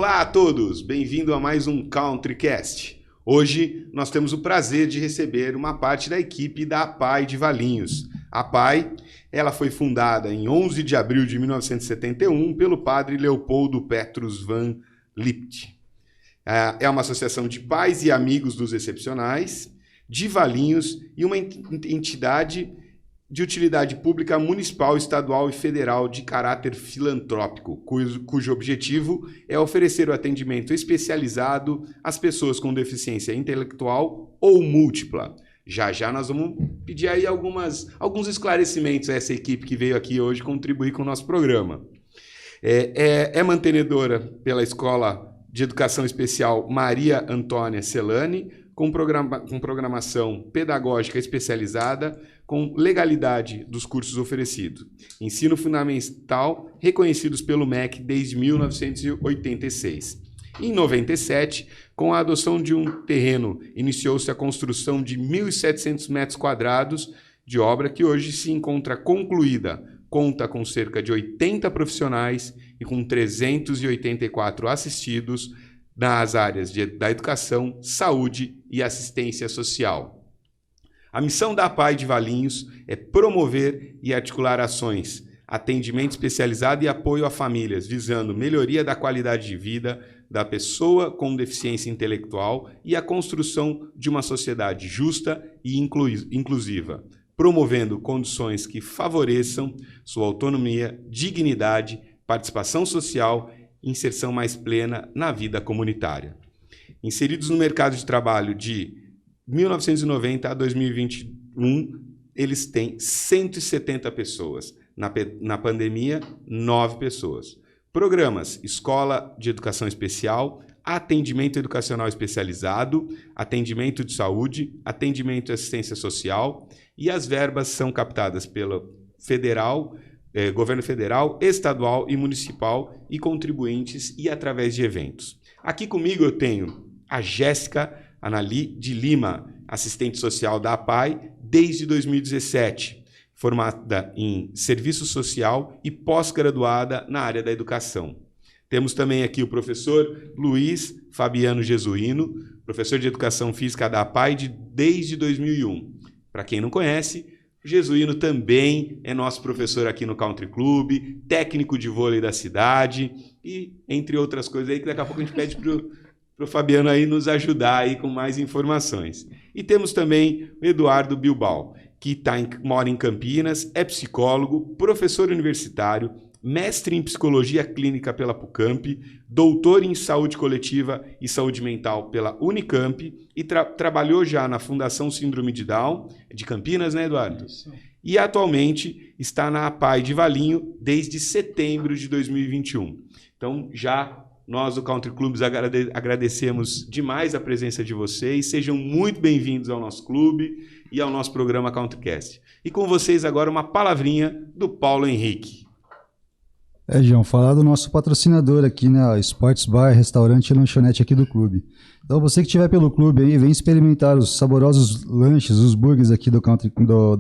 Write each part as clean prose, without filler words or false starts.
Olá a todos, bem-vindo a mais um CountryCast. Hoje nós temos o prazer de receber uma parte da equipe da APAI de Valinhos. A APAI, ela foi fundada em 11 de abril de 1971 pelo padre Leopoldo Petrus Van Lippt. É uma associação de pais e amigos dos excepcionais, de Valinhos e uma entidade de utilidade pública municipal, estadual e federal de caráter filantrópico, cujo objetivo é oferecer o atendimento especializado às pessoas com deficiência intelectual ou múltipla. Já já nós vamos pedir aí alguns esclarecimentos a essa equipe que veio aqui hoje contribuir com o nosso programa. É mantenedora pela Escola de Educação Especial Maria Antônia Celani, com programação pedagógica especializada, com legalidade dos cursos oferecidos. Ensino fundamental, reconhecidos pelo MEC desde 1986. Em 97, com a adoção de um terreno, iniciou-se a construção de 1.700 metros quadrados de obra que hoje se encontra concluída. Conta com cerca de 80 profissionais e com 384 assistidos nas áreas da educação, saúde e assistência social. A missão da APAI de Valinhos é promover e articular ações, atendimento especializado e apoio a famílias, visando melhoria da qualidade de vida da pessoa com deficiência intelectual e a construção de uma sociedade justa e inclusiva, promovendo condições que favoreçam sua autonomia, dignidade, participação social e inserção mais plena na vida comunitária. Inseridos no mercado de trabalho de 1990 a 2021, eles têm 170 pessoas. Na pandemia, 9 pessoas. Programas: Escola de Educação Especial, Atendimento Educacional Especializado, Atendimento de Saúde, Atendimento e Assistência Social, e as verbas são captadas pelo governo federal, estadual e municipal e contribuintes e através de eventos. Aqui comigo eu tenho a Jéssica Anali de Lima, assistente social da APAI desde 2017, formada em serviço social e pós-graduada na área da educação. Temos também aqui o professor Luiz Fabiano Jesuíno, professor de Educação Física da APAI desde 2001. Para quem não conhece, o Jesuíno também é nosso professor aqui no Country Club, técnico de vôlei da cidade e entre outras coisas aí que daqui a pouco a gente pede para o Fabiano aí nos ajudar aí com mais informações. E temos também o Eduardo Bilbao, que mora em Campinas, é psicólogo, professor universitário, mestre em psicologia clínica pela PUCamp, doutor em saúde coletiva e saúde mental pela Unicamp e trabalhou já na Fundação Síndrome de Down, de Campinas, né, Eduardo? Isso. E atualmente está na APAI de Valinho desde setembro de 2021. Então, já nós do Country Clubs agradecemos demais a presença de vocês. Sejam muito bem-vindos ao nosso clube e ao nosso programa CountryCast. E com vocês agora uma palavrinha do Paulo Henrique. João, falar do nosso patrocinador aqui, né, Sports Bar, restaurante e lanchonete aqui do clube. Então você que estiver pelo clube aí, vem experimentar os saborosos lanches, os burgers aqui do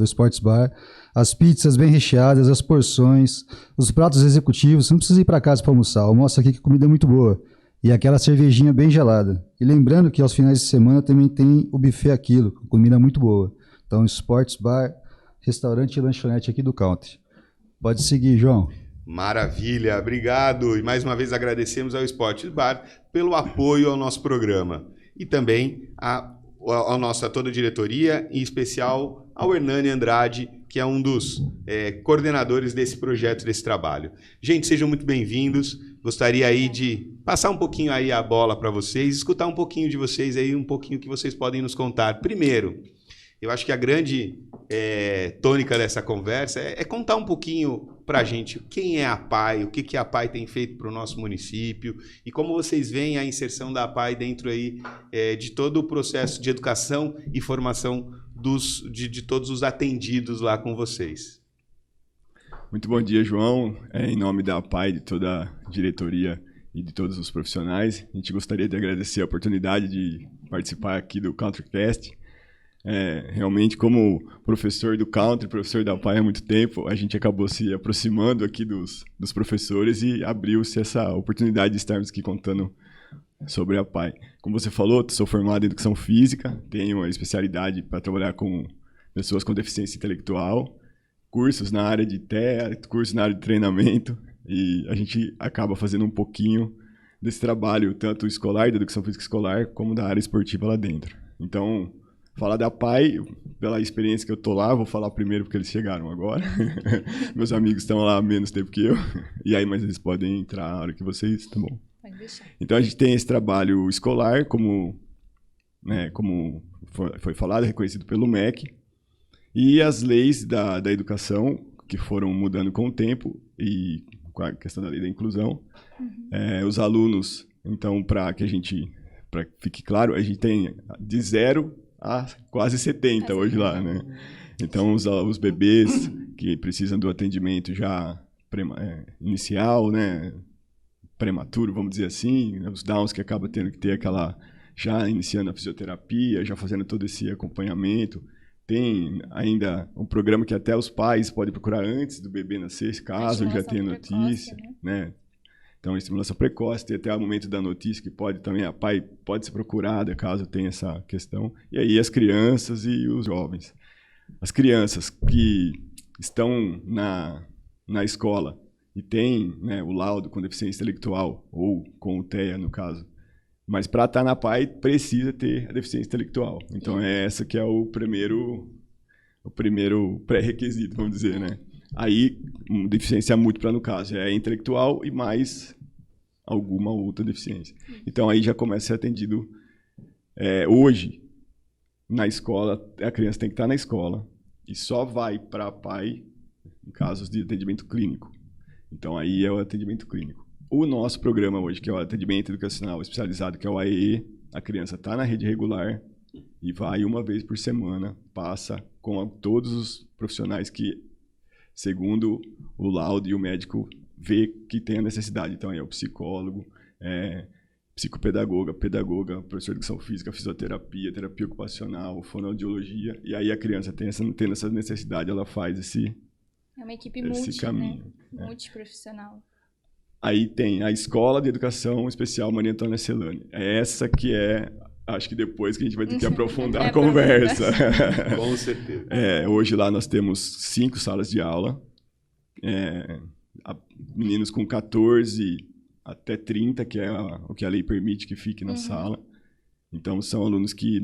Sports Bar, as pizzas bem recheadas, as porções, os pratos executivos. Você não precisa ir para casa para almoçar, almoça aqui que a comida é muito boa. E aquela cervejinha bem gelada. E lembrando que aos finais de semana também tem o buffet Aquilo, com comida muito boa. Então Sports Bar, restaurante e lanchonete aqui do Country. Pode seguir, João. Maravilha, obrigado. E mais uma vez agradecemos ao Sports Bar pelo apoio ao nosso programa. E também a toda a diretoria, em especial ao Hernani Andrade, que é um dos coordenadores desse projeto, desse trabalho. Gente, sejam muito bem-vindos. Gostaria aí de passar um pouquinho aí a bola para vocês, escutar um pouquinho de vocês aí, um pouquinho que vocês podem nos contar. Primeiro, eu acho que a grande tônica dessa conversa é contar um pouquinho para a gente quem é a APAI, o que a APAI tem feito para o nosso município e como vocês veem a inserção da APAI dentro aí, de todo o processo de educação e formação de todos os atendidos lá com vocês. Muito bom dia, João. Em nome da APAI, de toda a diretoria e de todos os profissionais, a gente gostaria de agradecer a oportunidade de participar aqui do CountryCast. Realmente, como professor do Country, professor da PAI há muito tempo, a gente acabou se aproximando aqui dos professores e abriu-se essa oportunidade de estarmos aqui contando sobre a PAI. Como você falou, sou formado em Educação Física, tenho uma especialidade para trabalhar com pessoas com deficiência intelectual, cursos na área de TEA, cursos na área de treinamento, e a gente acaba fazendo um pouquinho desse trabalho, tanto escolar, da Educação Física escolar, como da área esportiva lá dentro. Então, falar da PAI, pela experiência que eu tô lá, vou falar primeiro porque eles chegaram agora. Meus amigos estão lá há menos tempo que eu. E aí, mas eles podem entrar a hora que vocês, tá bom? Pode deixar. Então, a gente tem esse trabalho escolar, como foi falado, reconhecido pelo MEC. E as leis da educação, que foram mudando com o tempo, e com a questão da lei da inclusão. Os alunos, então, para que fique claro, a gente tem de 0 a quase 70 hoje lá, né? Então, os bebês que precisam do atendimento já inicial, né? Prematuro, vamos dizer assim, os Downs que acabam tendo que ter aquela, já iniciando a fisioterapia, já fazendo todo esse acompanhamento. Tem ainda um programa que até os pais podem procurar antes do bebê nascer, caso já tenha notícia, né? Então, estimulação precoce, tem até o momento da notícia, que pode também, a pai pode ser procurada, caso tenha essa questão. E aí as crianças e os jovens. As crianças que estão na escola e têm, né, o laudo com deficiência intelectual, ou com o TEA, no caso, mas para estar na PAI precisa ter a deficiência intelectual. Então, essa que é o primeiro pré-requisito, vamos dizer, né? Aí, deficiência múltipla, no caso, é intelectual e mais alguma outra deficiência. Então, aí já começa a ser atendido. Hoje, na escola, a criança tem que estar na escola e só vai para a PAI em casos de atendimento clínico. Então, aí é o atendimento clínico. O nosso programa hoje, que é o atendimento educacional especializado, que é o AEE, a criança está na rede regular e vai uma vez por semana, passa com todos os profissionais que, segundo o laudo e o médico, vê que tem a necessidade. Então, é o psicólogo, psicopedagoga, pedagoga, professor de educação física, fisioterapia, terapia ocupacional, fonoaudiologia. E aí a criança tendo essa necessidade, ela faz esse uma equipe caminho. Multiprofissional. Aí tem a Escola de Educação Especial Maria Antônia Celani. É essa que acho que depois que a gente vai ter que aprofundar a conversa. Com certeza. Hoje lá nós temos 5 salas de aula. Meninos com 14 até 30, que é o que a lei permite que fique na sala. Então, são alunos que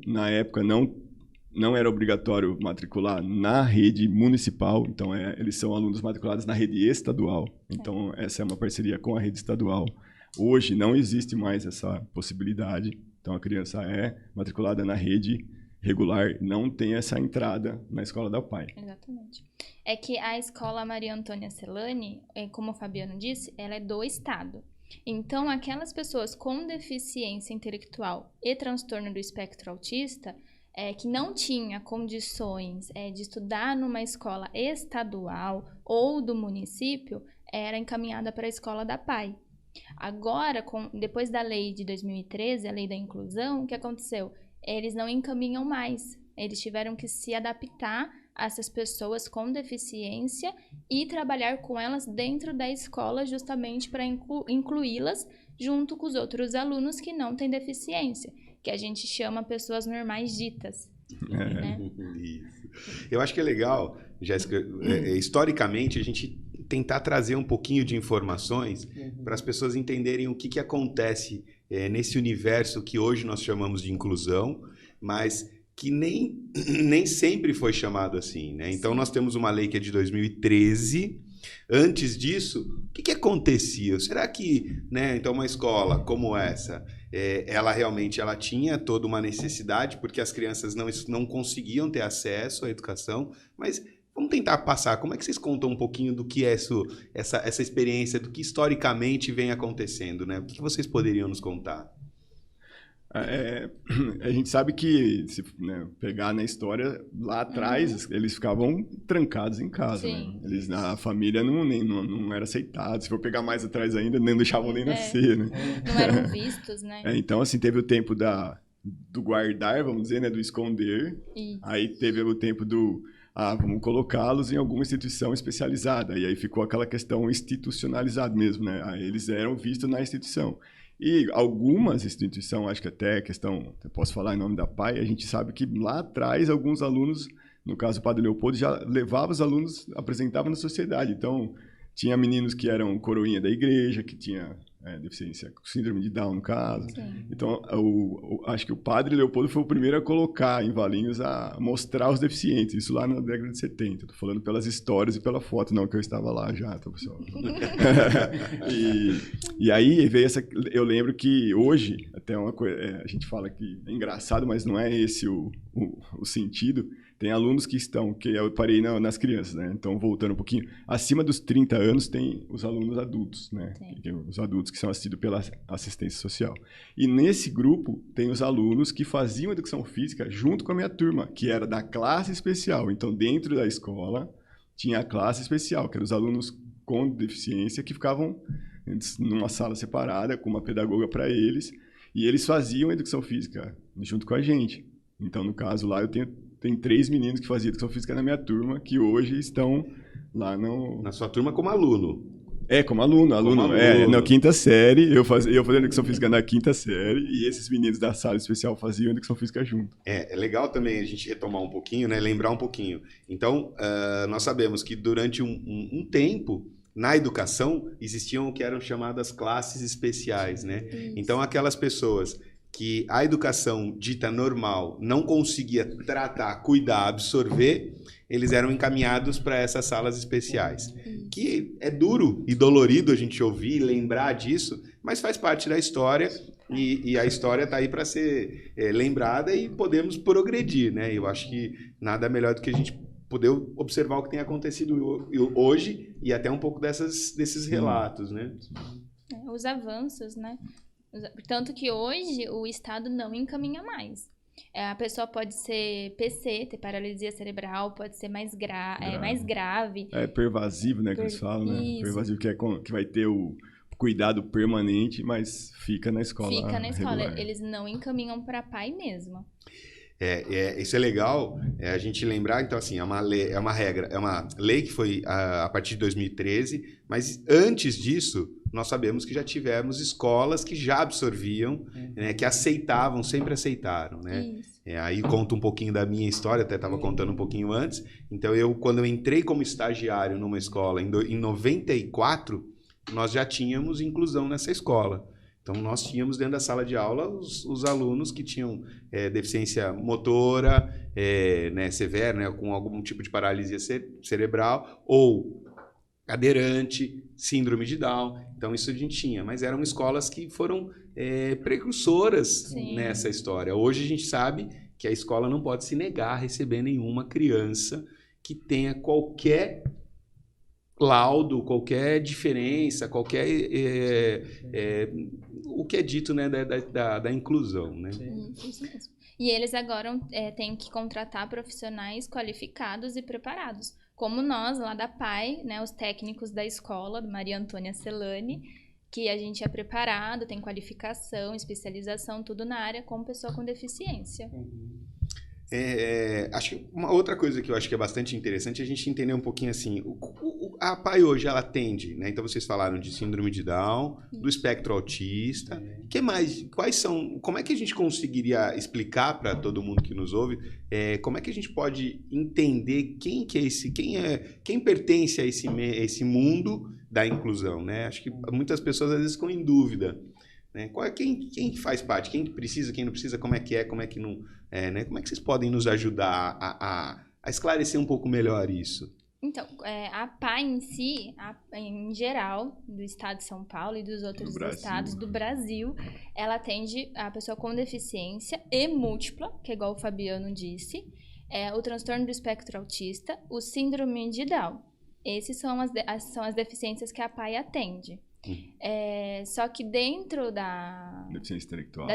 na época não era obrigatório matricular na rede municipal. Então, eles são alunos matriculados na rede estadual. Então, essa é uma parceria com a rede estadual. Hoje, não existe mais essa possibilidade. Então, a criança é matriculada na rede regular, não tem essa entrada na escola da PAI. Exatamente. É que a escola Maria Antônia Celani, como o Fabiano disse, ela é do Estado. Então, aquelas pessoas com deficiência intelectual e transtorno do espectro autista, que não tinha condições de estudar numa escola estadual ou do município, era encaminhada para a escola da PAI. Agora, depois da lei de 2013, a lei da inclusão, o que aconteceu? Eles não encaminham mais. Eles tiveram que se adaptar a essas pessoas com deficiência e trabalhar com elas dentro da escola justamente para incluí-las junto com os outros alunos que não têm deficiência, que a gente chama pessoas normais ditas. Né? Isso. Eu acho que é legal, Jéssica, historicamente a gente tentar trazer um pouquinho de informações para as pessoas entenderem o que acontece nesse universo que hoje nós chamamos de inclusão, mas que nem sempre foi chamado assim, né? Então, nós temos uma lei que é de 2013. Antes disso, o que acontecia? Será que, né, então, uma escola como essa, ela realmente tinha toda uma necessidade, porque as crianças não conseguiam ter acesso à educação, mas vamos tentar passar. Como é que vocês contam um pouquinho do que é essa experiência, do que historicamente vem acontecendo, né? O que vocês poderiam nos contar? A gente sabe que, se pegar na história, lá atrás, eles ficavam trancados em casa. Né? A família não era aceitada. Se for pegar mais atrás ainda, nem deixavam nem nascer. Né? Não eram vistos, né? Então, assim, teve o tempo do guardar, vamos dizer, né, do esconder. Isso. Aí teve o tempo do, vamos colocá-los em alguma instituição especializada. E aí ficou aquela questão institucionalizada mesmo, né? Aí eles eram vistos na instituição. E algumas instituições, acho que até questão, eu posso falar em nome da PAI, a gente sabe que lá atrás alguns alunos, no caso do Padre Leopoldo, já levava os alunos, apresentava na sociedade. Então, tinha meninos que eram coroinha da igreja, que tinha deficiência, síndrome de Down, no caso. Sim. Então, acho que o Padre Leopoldo foi o primeiro a colocar em Valinhos, a mostrar os deficientes. Isso lá na década de 70. Estou falando pelas histórias e pela foto, não que eu estava lá já, tá, pessoal? e aí veio essa... Eu lembro que hoje, até uma coisa... a gente fala que é engraçado, mas não é esse o sentido. Tem alunos que estão, que eu parei nas crianças, né? Então, voltando um pouquinho, acima dos 30 anos tem os alunos adultos, né? Os adultos que são assistidos pela assistência social. E nesse grupo tem os alunos que faziam educação física junto com a minha turma, que era da classe especial. Então, dentro da escola, tinha a classe especial, que eram os alunos com deficiência que ficavam numa sala separada, com uma pedagoga para eles, e eles faziam educação física junto com a gente. Então, no caso lá, tem 3 meninos que faziam educação física na minha turma, que hoje estão lá na sua turma como aluno. Como aluno. Na 5ª série, eu fazia educação física na 5ª série, e esses meninos da sala especial faziam educação física junto. É legal também a gente retomar um pouquinho, né? Lembrar um pouquinho. Então, nós sabemos que durante um tempo, na educação, existiam o que eram chamadas classes especiais, né? Isso. Então, aquelas pessoas que a educação dita normal não conseguia tratar, cuidar, absorver, eles eram encaminhados para essas salas especiais. Que é duro e dolorido a gente ouvir e lembrar disso, mas faz parte da história e a história está aí para ser lembrada e podemos progredir, né? Eu acho que nada melhor do que a gente poder observar o que tem acontecido hoje e até um pouco desses relatos, né? Os avanços, né? Tanto que hoje o Estado não encaminha mais. A pessoa pode ser PC, ter paralisia cerebral, pode ser mais grave. É pervasivo, né, que eles falam, né? Isso. Pervasivo que vai ter o cuidado permanente, mas fica na escola. Fica na escola. regular. Eles não encaminham para pai mesmo. Isso é legal, a gente lembrar, então assim, é uma lei que foi a partir de 2013, mas antes disso, nós sabemos que já tivemos escolas que já absorviam, né, que aceitavam, sempre aceitaram, né? Isso. Aí conto um pouquinho da minha história, até estava contando um pouquinho antes. Então, quando eu entrei como estagiário numa escola em 94, nós já tínhamos inclusão nessa escola. Então, nós tínhamos dentro da sala de aula os alunos que tinham deficiência motora, né, severa, né, com algum tipo de paralisia cerebral, ou cadeirante, síndrome de Down. Então, isso a gente tinha. Mas eram escolas que foram precursoras Sim. nessa história. Hoje a gente sabe que a escola não pode se negar a receber nenhuma criança que tenha qualquer laudo, qualquer diferença, qualquer o que é dito, né, da inclusão, né? Isso mesmo. E eles agora têm que contratar profissionais qualificados e preparados, como nós lá da PAI, né, os técnicos da escola, Maria Antônia Celani, que a gente é preparado, tem qualificação, especialização, tudo na área, como pessoa com deficiência. Acho que uma outra coisa que eu acho que é bastante interessante é a gente entender um pouquinho assim, a PAI hoje ela atende, né? Então vocês falaram de síndrome de Down, do espectro autista, que mais? Como é que a gente conseguiria explicar para todo mundo que nos ouve, como é que a gente pode entender quem pertence a esse mundo da inclusão, né? Acho que muitas pessoas às vezes ficam em dúvida. Né? Quem faz parte? Quem precisa, quem não precisa, como é que não... né? Como é que vocês podem nos ajudar a esclarecer um pouco melhor isso? Então, a PAI em si, em geral, do estado de São Paulo e dos outros estados do Brasil, ela atende a pessoa com deficiência e múltipla, que é igual o Fabiano disse, o transtorno do espectro autista, o síndrome de Down. Essas são as deficiências que a PAI atende. Só que dentro da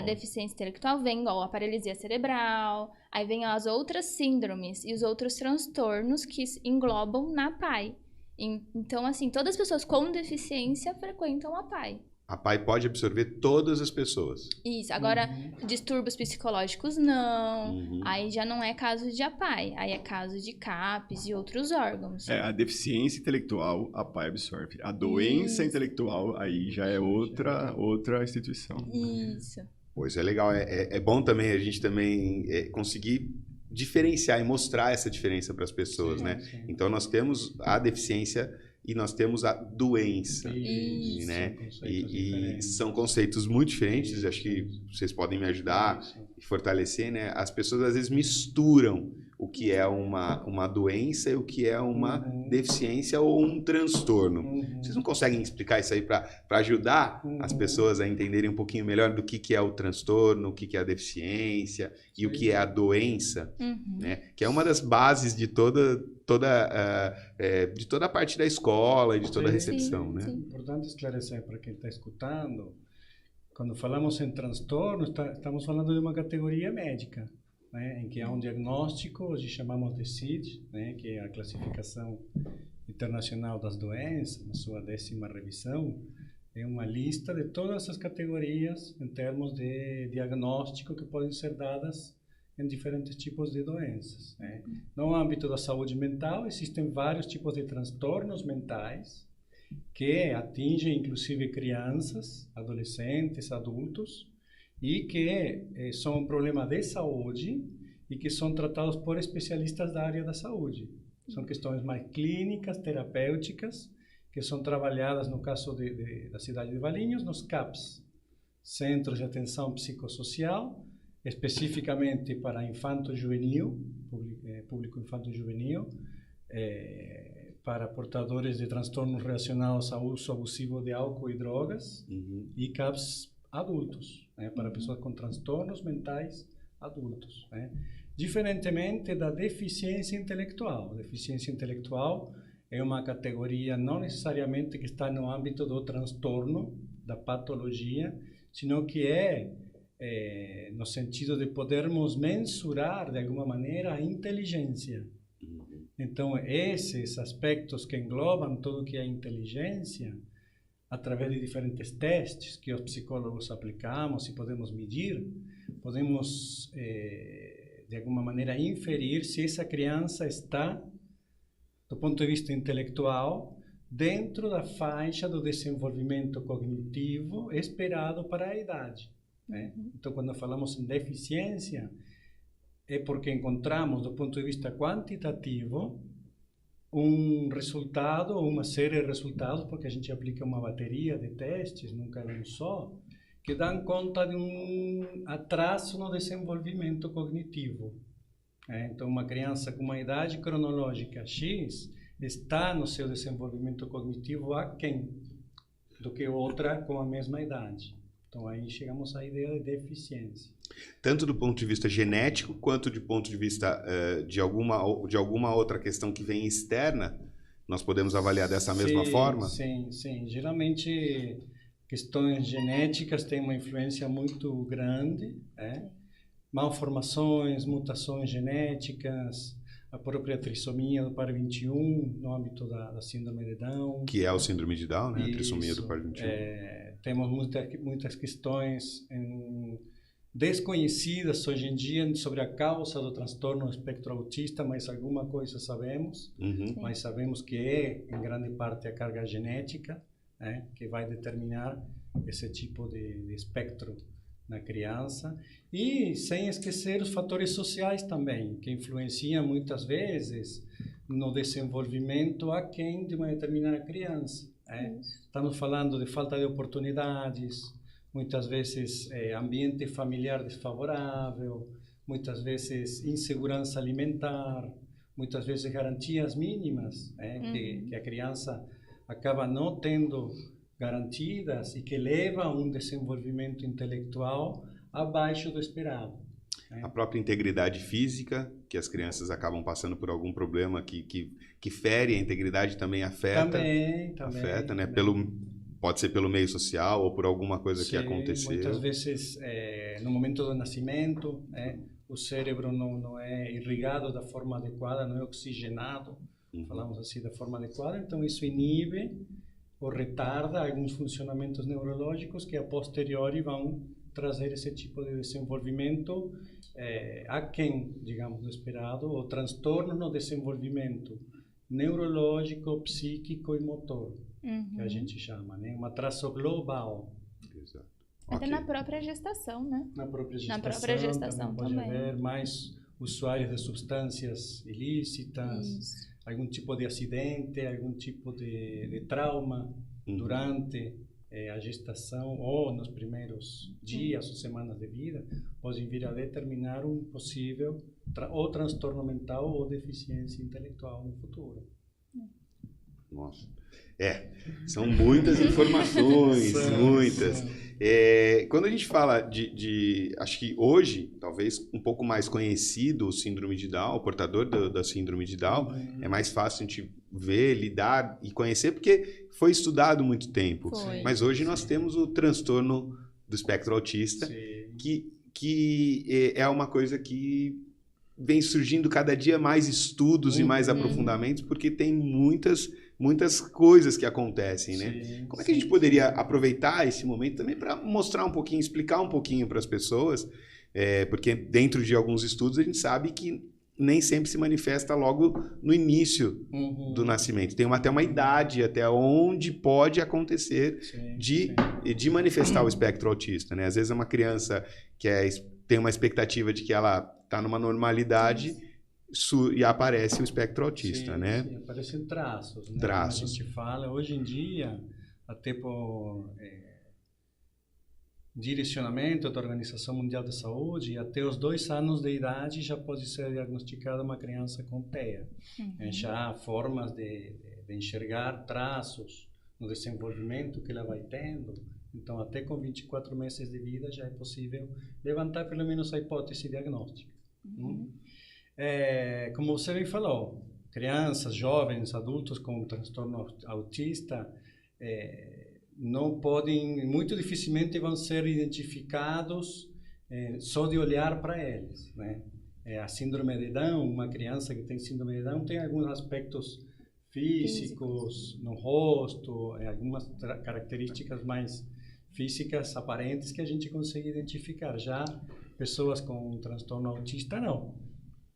deficiência intelectual vem a paralisia cerebral, aí vem as outras síndromes e os outros transtornos que englobam na PAI. Então, assim, todas as pessoas com deficiência frequentam a PAI. A PAI pode absorver todas as pessoas. Isso. Agora, distúrbios psicológicos, não. Aí já não é caso de APAE. Aí é caso de CAPES e outros órgãos. A deficiência intelectual, a PAI absorve. A doença intelectual, aí já é outra instituição. Isso. Pois é legal. É bom também a gente também conseguir diferenciar e mostrar essa diferença para as pessoas, né? Sim. Então, nós temos a deficiência e nós temos a doença, Isso, né? E São conceitos muito diferentes. Acho que vocês podem me ajudar e fortalecer, né? As pessoas às vezes misturam o que é uma doença e o que é uma deficiência ou um transtorno. Vocês não conseguem explicar isso aí para ajudar as pessoas a entenderem um pouquinho melhor do que é o transtorno, o que é a deficiência e o que é a doença, né? Que é uma das bases de toda a parte da escola e de toda a recepção, né? É importante esclarecer para quem está escutando, quando falamos em transtorno, estamos falando de uma categoria médica, né, em que há um diagnóstico, hoje chamamos de CID, né, que é a Classificação Internacional das Doenças, na sua 10ª revisão, é uma lista de todas as categorias em termos de diagnóstico que podem ser dadas em diferentes tipos de doenças, né? No âmbito da saúde mental, existem vários tipos de transtornos mentais que atingem inclusive crianças, adolescentes, adultos, e que são um problema de saúde e que são tratados por especialistas da área da saúde. São questões mais clínicas, terapêuticas, que são trabalhadas, no caso da cidade de Valinhos, nos CAPs, Centros de Atenção Psicossocial, especificamente para infanto-juvenil, público infanto-juvenil, para portadores de transtornos relacionados ao uso abusivo de álcool e drogas, e CAPs adultos, né, para pessoas com transtornos mentais adultos, né? Diferentemente da deficiência intelectual. Deficiência intelectual é uma categoria não necessariamente que está no âmbito do transtorno, da patologia, sino que no sentido de podermos mensurar de alguma maneira a inteligência. Então, esses aspectos que englobam tudo que é inteligência, através de diferentes testes que os psicólogos aplicamos e podemos medir, podemos, de alguma maneira, inferir se essa criança está, do ponto de vista intelectual, dentro da faixa do desenvolvimento cognitivo esperado para a idade, né? Então, quando falamos em deficiência, é porque encontramos, do ponto de vista quantitativo, um resultado ou uma série de resultados, porque a gente aplica uma bateria de testes, nunca um só, que dão conta de um atraso no desenvolvimento cognitivo. Então, uma criança com uma idade cronológica X está no seu desenvolvimento cognitivo aquém do que outra com a mesma idade. Então, aí chegamos à ideia de deficiência. Tanto do ponto de vista genético, quanto do ponto de vista de alguma outra questão que vem externa, nós podemos avaliar dessa mesma forma? Sim. Geralmente, questões genéticas têm uma influência muito grande, né? Malformações, mutações genéticas, a própria trissomia do par 21, no âmbito da síndrome de Down. Que é o síndrome de Down, né? A trissomia do par 21. Temos muitas questões desconhecidas hoje em dia sobre a causa do transtorno do espectro autista, mas alguma coisa sabemos. Mas sabemos que é, em grande parte, a carga genética, né, que vai determinar esse tipo de espectro na criança. E sem esquecer os fatores sociais também, que influenciam muitas vezes no desenvolvimento aquém de uma determinada criança. Estamos falando de falta de oportunidades, muitas vezes ambiente familiar desfavorável, muitas vezes insegurança alimentar, muitas vezes garantias mínimas, que a criança acaba não tendo garantidas e que leva a um desenvolvimento intelectual abaixo do esperado. A própria integridade física, que as crianças acabam passando por algum problema que fere a integridade, também afeta. Também, afeta, né? Também. Pode ser pelo meio social ou por alguma coisa que aconteceu. Muitas vezes, no momento do nascimento, o cérebro não é irrigado da forma adequada, não é oxigenado, falamos assim, da forma adequada, então isso inibe ou retarda alguns funcionamentos neurológicos que a posteriori vão trazer esse tipo de desenvolvimento aquém, digamos, do esperado, ou transtorno no desenvolvimento neurológico, psíquico e motor, que a gente chama, né? Um atraso global. Exato. Até Ok. na própria gestação, né? Na própria Na própria gestação pode também. haver mais usuários de substâncias ilícitas, Isso. algum tipo de acidente, algum tipo de trauma durante a gestação ou nos primeiros dias ou semanas de vida, pode vir a determinar um possível ou transtorno mental ou deficiência intelectual no futuro. Nossa. São muitas informações, muitas. Quando a gente fala acho que hoje, talvez um pouco mais conhecido o síndrome de Down, o portador da síndrome de Down, é mais fácil a gente ver, lidar e conhecer, porque foi estudado muito tempo. Foi. Mas hoje nós temos o transtorno do espectro autista, Sim. que é uma coisa que vem surgindo cada dia mais estudos e mais aprofundamentos, porque tem muitas coisas que acontecem, né? Sim, Como é que a gente poderia aproveitar esse momento também para mostrar um pouquinho, explicar um pouquinho para as pessoas, porque dentro de alguns estudos a gente sabe que nem sempre se manifesta logo no início do nascimento. Tem até uma idade, até onde pode acontecer de manifestar o espectro autista, né? Às vezes é uma criança que tem uma expectativa de que ela está numa normalidade e aparece o espectro autista, né? Sim, aparecem traços, né? Traços. Como a gente fala, hoje em dia, até por direcionamento da Organização Mundial de Saúde, até os 2 anos de idade já pode ser diagnosticada uma criança com TEA. Já há formas de enxergar traços no desenvolvimento que ela vai tendo. Então, até com 24 meses de vida já é possível levantar pelo menos a hipótese diagnóstica. Como você bem falou, crianças, jovens, adultos com transtorno autista não podem, muito dificilmente vão ser identificados só de olhar para eles, né? A síndrome de Down, uma criança que tem síndrome de Down tem alguns aspectos físicos no rosto, algumas características mais físicas aparentes que a gente consegue identificar. Já pessoas com transtorno autista não.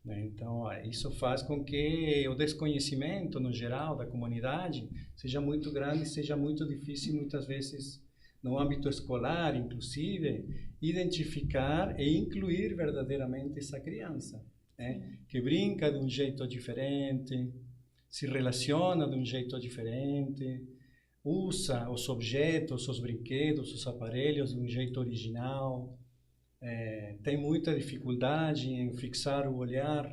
Então, isso faz com que o desconhecimento, no geral, da comunidade seja muito grande, seja muito difícil, muitas vezes, no âmbito escolar, inclusive, identificar e incluir verdadeiramente essa criança, né? Que brinca de um jeito diferente, se relaciona de um jeito diferente, usa os objetos, os brinquedos, os aparelhos de um jeito original, tem muita dificuldade em fixar o olhar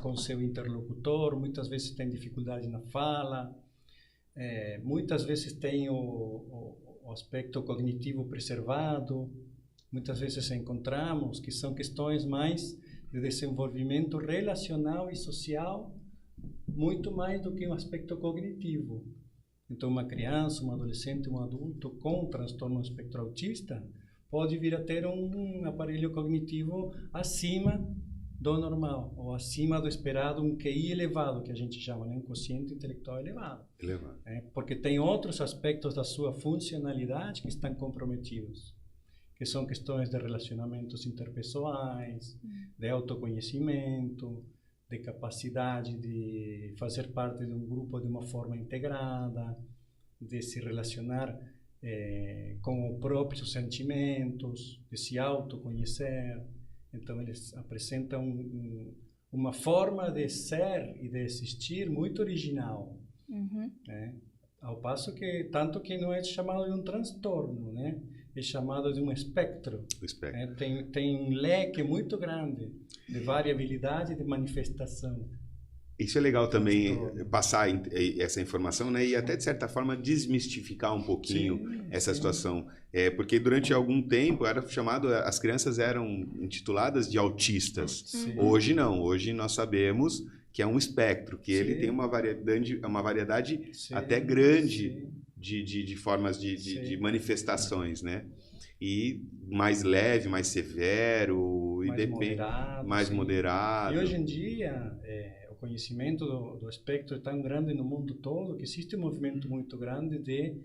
com seu interlocutor, muitas vezes tem dificuldade na fala, muitas vezes tem o aspecto cognitivo preservado, muitas vezes encontramos que são questões mais de desenvolvimento relacional e social, muito mais do que um aspecto cognitivo. Então, uma criança, um adolescente, um adulto com transtorno espectro autista pode vir a ter um aparelho cognitivo acima do normal, ou acima do esperado, um QI elevado, que a gente chama, né? Um quociente intelectual elevado. Porque tem outros aspectos da sua funcionalidade que estão comprometidos, que são questões de relacionamentos interpessoais, de autoconhecimento, de capacidade de fazer parte de um grupo de uma forma integrada, de se relacionar com os próprios sentimentos, de se autoconhecer. Então, eles apresentam uma forma de ser e de existir muito original. Né? Ao passo que, tanto que não é chamado de um transtorno, né? É chamado de um espectro. Tem um leque muito grande de variabilidade de manifestação. Isso é legal também, passar essa informação, né? E até, de certa forma, desmistificar um pouquinho essa situação. Porque durante algum tempo era chamado, as crianças eram intituladas de autistas. Hoje não, hoje nós sabemos que é um espectro, que ele tem uma variedade até grande de formas de manifestações, né? E mais leve, mais severo, mais moderado. E hoje em dia, o conhecimento do espectro é tão grande no mundo todo que existe um movimento muito grande de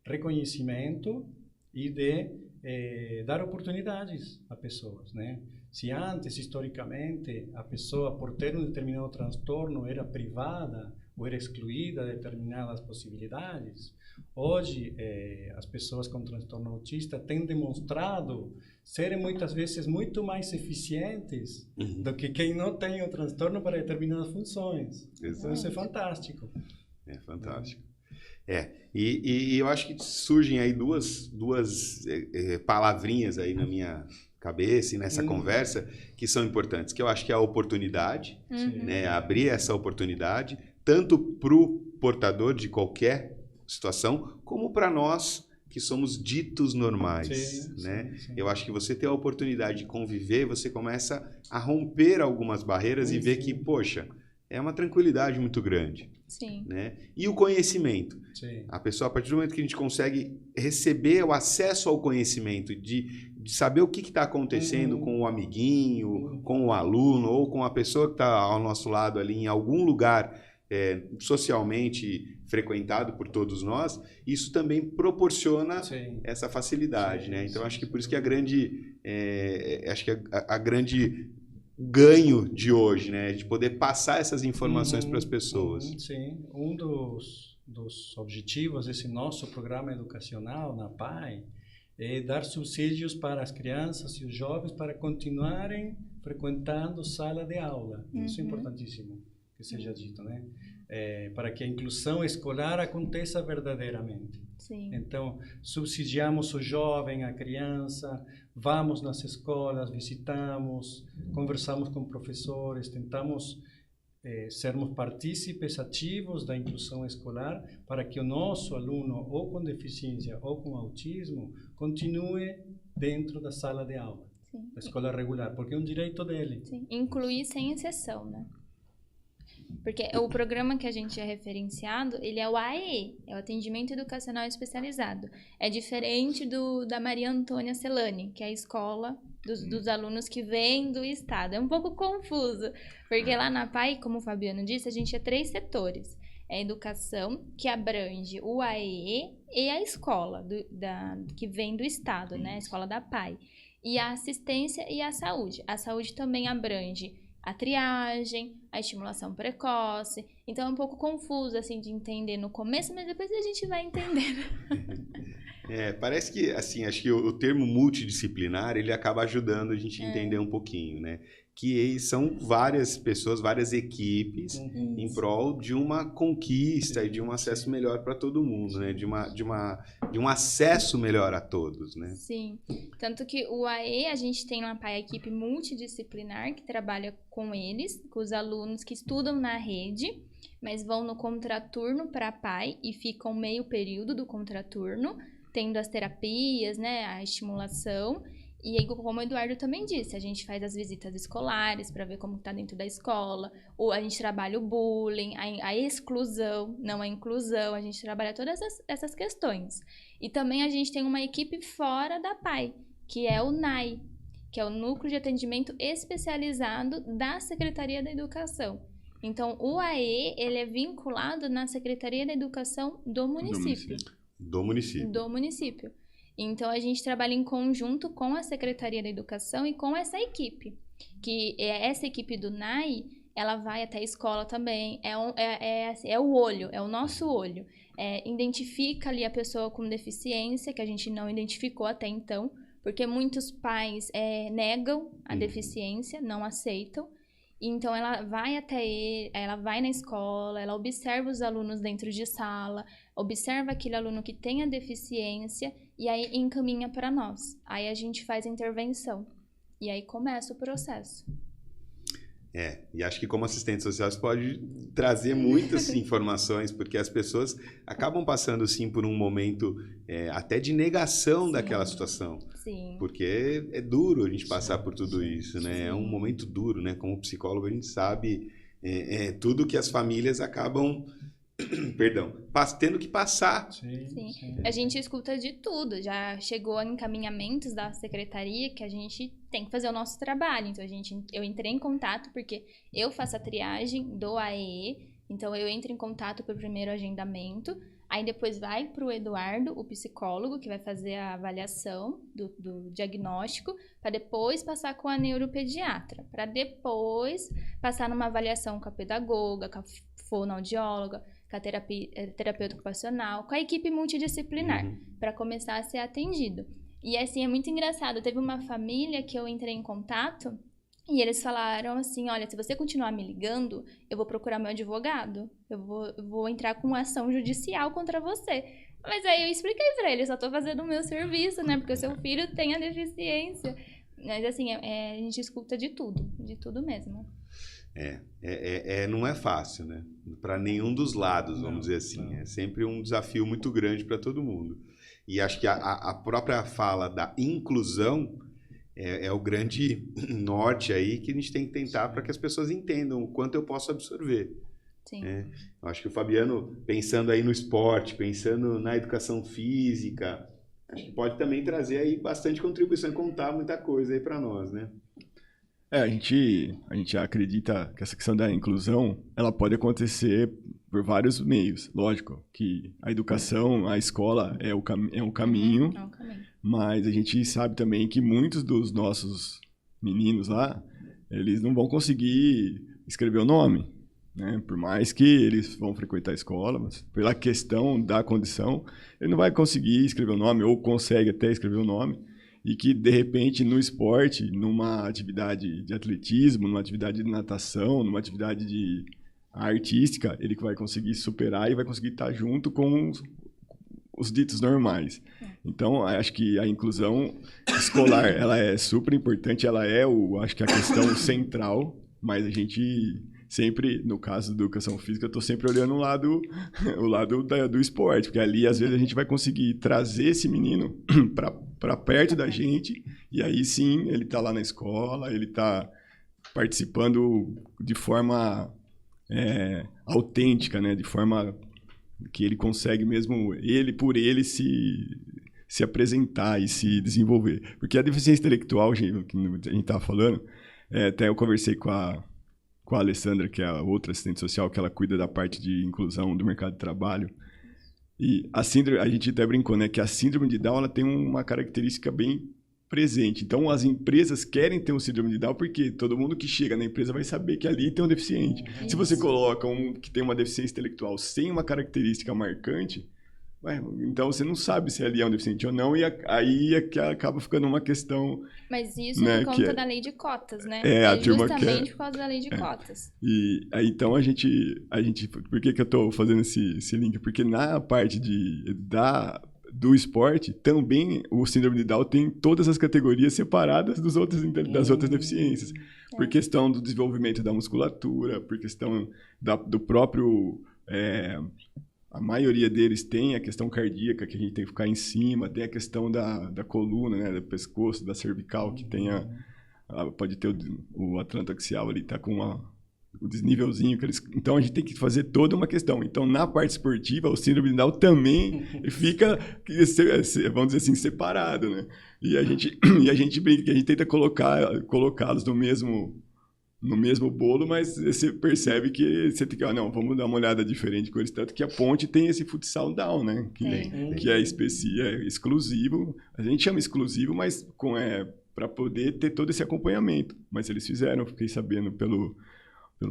reconhecimento e de dar oportunidades a pessoas, né? Se antes, historicamente, a pessoa, por ter um determinado transtorno, era privada ou era excluída de determinadas possibilidades, hoje as pessoas com transtorno autista têm demonstrado serem muitas vezes muito mais eficientes do que quem não tem o transtorno para determinadas funções. Então isso é fantástico. É fantástico. E eu acho que surgem aí duas palavrinhas aí na minha cabeça e nessa conversa que são importantes, que eu acho que é a oportunidade, né? Abrir essa oportunidade, tanto para o portador de qualquer situação, como para nós que somos ditos normais, né? Sim. Eu acho que você ter a oportunidade de conviver, você começa a romper algumas barreiras e ver que, poxa, é uma tranquilidade muito grande. Sim. Né? E o conhecimento. Sim. A pessoa, a partir do momento que a gente consegue receber o acesso ao conhecimento, de saber o que está acontecendo com o amiguinho, com o aluno, ou com a pessoa que está ao nosso lado ali em algum lugar socialmente frequentado por todos nós, isso também proporciona essa facilidade. Né? Então, acho que por isso que a grande ganho de hoje, né, de poder passar essas informações para as pessoas. Sim, um dos objetivos desse nosso programa educacional na PAI é dar subsídios para as crianças e os jovens para continuarem frequentando sala de aula. Isso é importantíssimo que seja dito, né? Para que a inclusão escolar aconteça verdadeiramente. Sim. Então, subsidiamos o jovem, a criança, vamos nas escolas, visitamos, conversamos com professores, tentamos sermos partícipes ativos da inclusão escolar para que o nosso aluno, ou com deficiência ou com autismo, continue dentro da sala de aula, da escola regular, porque é um direito dele. Sim. Incluir sem exceção, né? Porque o programa que a gente é referenciado, ele é o AEE, é o Atendimento Educacional Especializado. É diferente da Maria Antônia Celani, que é a escola dos alunos que vêm do estado. É um pouco confuso, porque lá na PAI, como o Fabiano disse, a gente é 3 setores. É a educação, que abrange o AEE e a escola que vem do estado, né? A escola da PAI. E a assistência e a saúde. A saúde também abrange a triagem, a estimulação precoce. Então é um pouco confuso assim de entender no começo, mas depois a gente vai entendendo. Parece que, assim, acho que o termo multidisciplinar, ele acaba ajudando a gente a entender um pouquinho, né? Que são várias pessoas, várias equipes em prol de uma conquista e de um acesso melhor para todo mundo, né? De um acesso melhor a todos, né? Sim. Tanto que o AE, a gente tem na PAI a equipe multidisciplinar que trabalha com eles, com os alunos que estudam na rede, mas vão no contraturno para a PAI e ficam meio período do contraturno, tendo as terapias, né? A estimulação. E aí, como o Eduardo também disse, a gente faz as visitas escolares para ver como está dentro da escola, ou a gente trabalha o bullying, a exclusão, não a inclusão, a gente trabalha todas essas questões. E também a gente tem uma equipe fora da PAI, que é o NAI, que é o Núcleo de Atendimento Especializado da Secretaria da Educação. Então, o AE, ele é vinculado na Secretaria da Educação do município. Do município. Então, a gente trabalha em conjunto com a Secretaria da Educação e com essa equipe. Que essa equipe do NAI, ela vai até a escola também, é o olho, é o nosso olho. Identifica ali a pessoa com deficiência, que a gente não identificou até então, porque muitos pais negam a deficiência, não aceitam. Então, ela vai até ele, ela vai na escola, ela observa os alunos dentro de sala, observa aquele aluno que tem a deficiência e aí encaminha para nós. Aí a gente faz a intervenção e aí começa o processo. E acho que como assistente social você pode trazer muitas informações, porque as pessoas acabam passando, sim, por um momento até de negação daquela situação. Sim. Porque é duro a gente passar por tudo isso, né? Sim. É um momento duro, né? Como psicólogo a gente sabe tudo que as famílias acabam Perdão, tendo que passar. Sim. A gente escuta de tudo. Já chegou encaminhamentos da secretaria que a gente tem que fazer o nosso trabalho. Então, eu entrei em contato porque eu faço a triagem do AEE. Então, eu entro em contato pelo primeiro agendamento. Aí, depois vai para o Eduardo, o psicólogo, que vai fazer a avaliação do diagnóstico, para depois passar com a neuropediatra, para depois passar numa avaliação com a pedagoga, com a fonoaudióloga, com a terapeuta ocupacional, com a equipe multidisciplinar, para começar a ser atendido. E assim, é muito engraçado. Teve uma família que eu entrei em contato e eles falaram assim, olha, se você continuar me ligando, eu vou procurar meu advogado, eu vou entrar com uma ação judicial contra você. Mas aí eu expliquei pra ele, eu só tô fazendo o meu serviço, né, porque o seu filho tem a deficiência. Mas assim, a gente escuta de tudo mesmo. Não é fácil, né? Para nenhum dos lados, vamos dizer assim. Não. É sempre um desafio muito grande para todo mundo. E acho que a própria fala da inclusão é o grande norte aí que a gente tem que tentar para que as pessoas entendam o quanto eu posso absorver. Sim. Eu acho que o Fabiano, pensando aí no esporte, pensando na educação física, acho que pode também trazer aí bastante contribuição e contar muita coisa aí para nós, né? A gente acredita que essa questão da inclusão, ela pode acontecer por vários meios. Lógico que a educação, a escola é um caminho, mas a gente sabe também que muitos dos nossos meninos lá, eles não vão conseguir escrever o nome, né? Por mais que eles vão frequentar a escola, mas pela questão da condição, ele não vai conseguir escrever o nome, ou consegue até escrever o nome. E que, de repente, no esporte, numa atividade de atletismo, numa atividade de natação, numa atividade artística, ele vai conseguir superar e vai conseguir estar junto com os ditos normais. Então, acho que a inclusão escolar, ela é super importante, ela é, acho que a questão central, mas a gente sempre, no caso da educação física, eu estou sempre olhando o lado do esporte, porque ali, às vezes, a gente vai conseguir trazer esse menino para perto da gente, e aí sim, ele está lá na escola, ele está participando de forma autêntica, né? De forma que ele consegue mesmo, por ele se apresentar e se desenvolver. Porque a deficiência intelectual, gente, que a gente estava falando, até eu conversei com a Alessandra, que é a outra assistente social, que ela cuida da parte de inclusão do mercado de trabalho. E a gente até brincou, né, que a síndrome de Down ela tem uma característica bem presente. Então, as empresas querem ter um síndrome de Down porque todo mundo que chega na empresa vai saber que ali tem um deficiente. Isso. Se você coloca um que tem uma deficiência intelectual sem uma característica marcante, então você não sabe se ali é um deficiente ou não, e aí acaba ficando uma questão... Mas isso por conta da lei de cotas, né? Justamente por causa da lei de cotas. E aí, então, a gente... Por que eu estou fazendo esse link? Porque na parte do esporte, também o síndrome de Down tem todas as categorias separadas das outras deficiências. Por questão do desenvolvimento da musculatura, por questão do próprio... A maioria deles tem a questão cardíaca, que a gente tem que ficar em cima, tem a questão da coluna, né, do pescoço, da cervical, que tem pode ter o atlanta axial ali, tá com o desnívelzinho que eles... Então, a gente tem que fazer toda uma questão. Então, na parte esportiva, o síndrome de Down também fica, vamos dizer assim, separado, né? E a gente brinca, que a gente tenta colocá-los no mesmo bolo, mas você percebe que você tem que... não, vamos dar uma olhada diferente com eles. Tanto que a Ponte tem esse futsal Down, né? Que é exclusivo. A gente chama exclusivo, mas para poder ter todo esse acompanhamento. Mas eles fizeram, fiquei sabendo pelo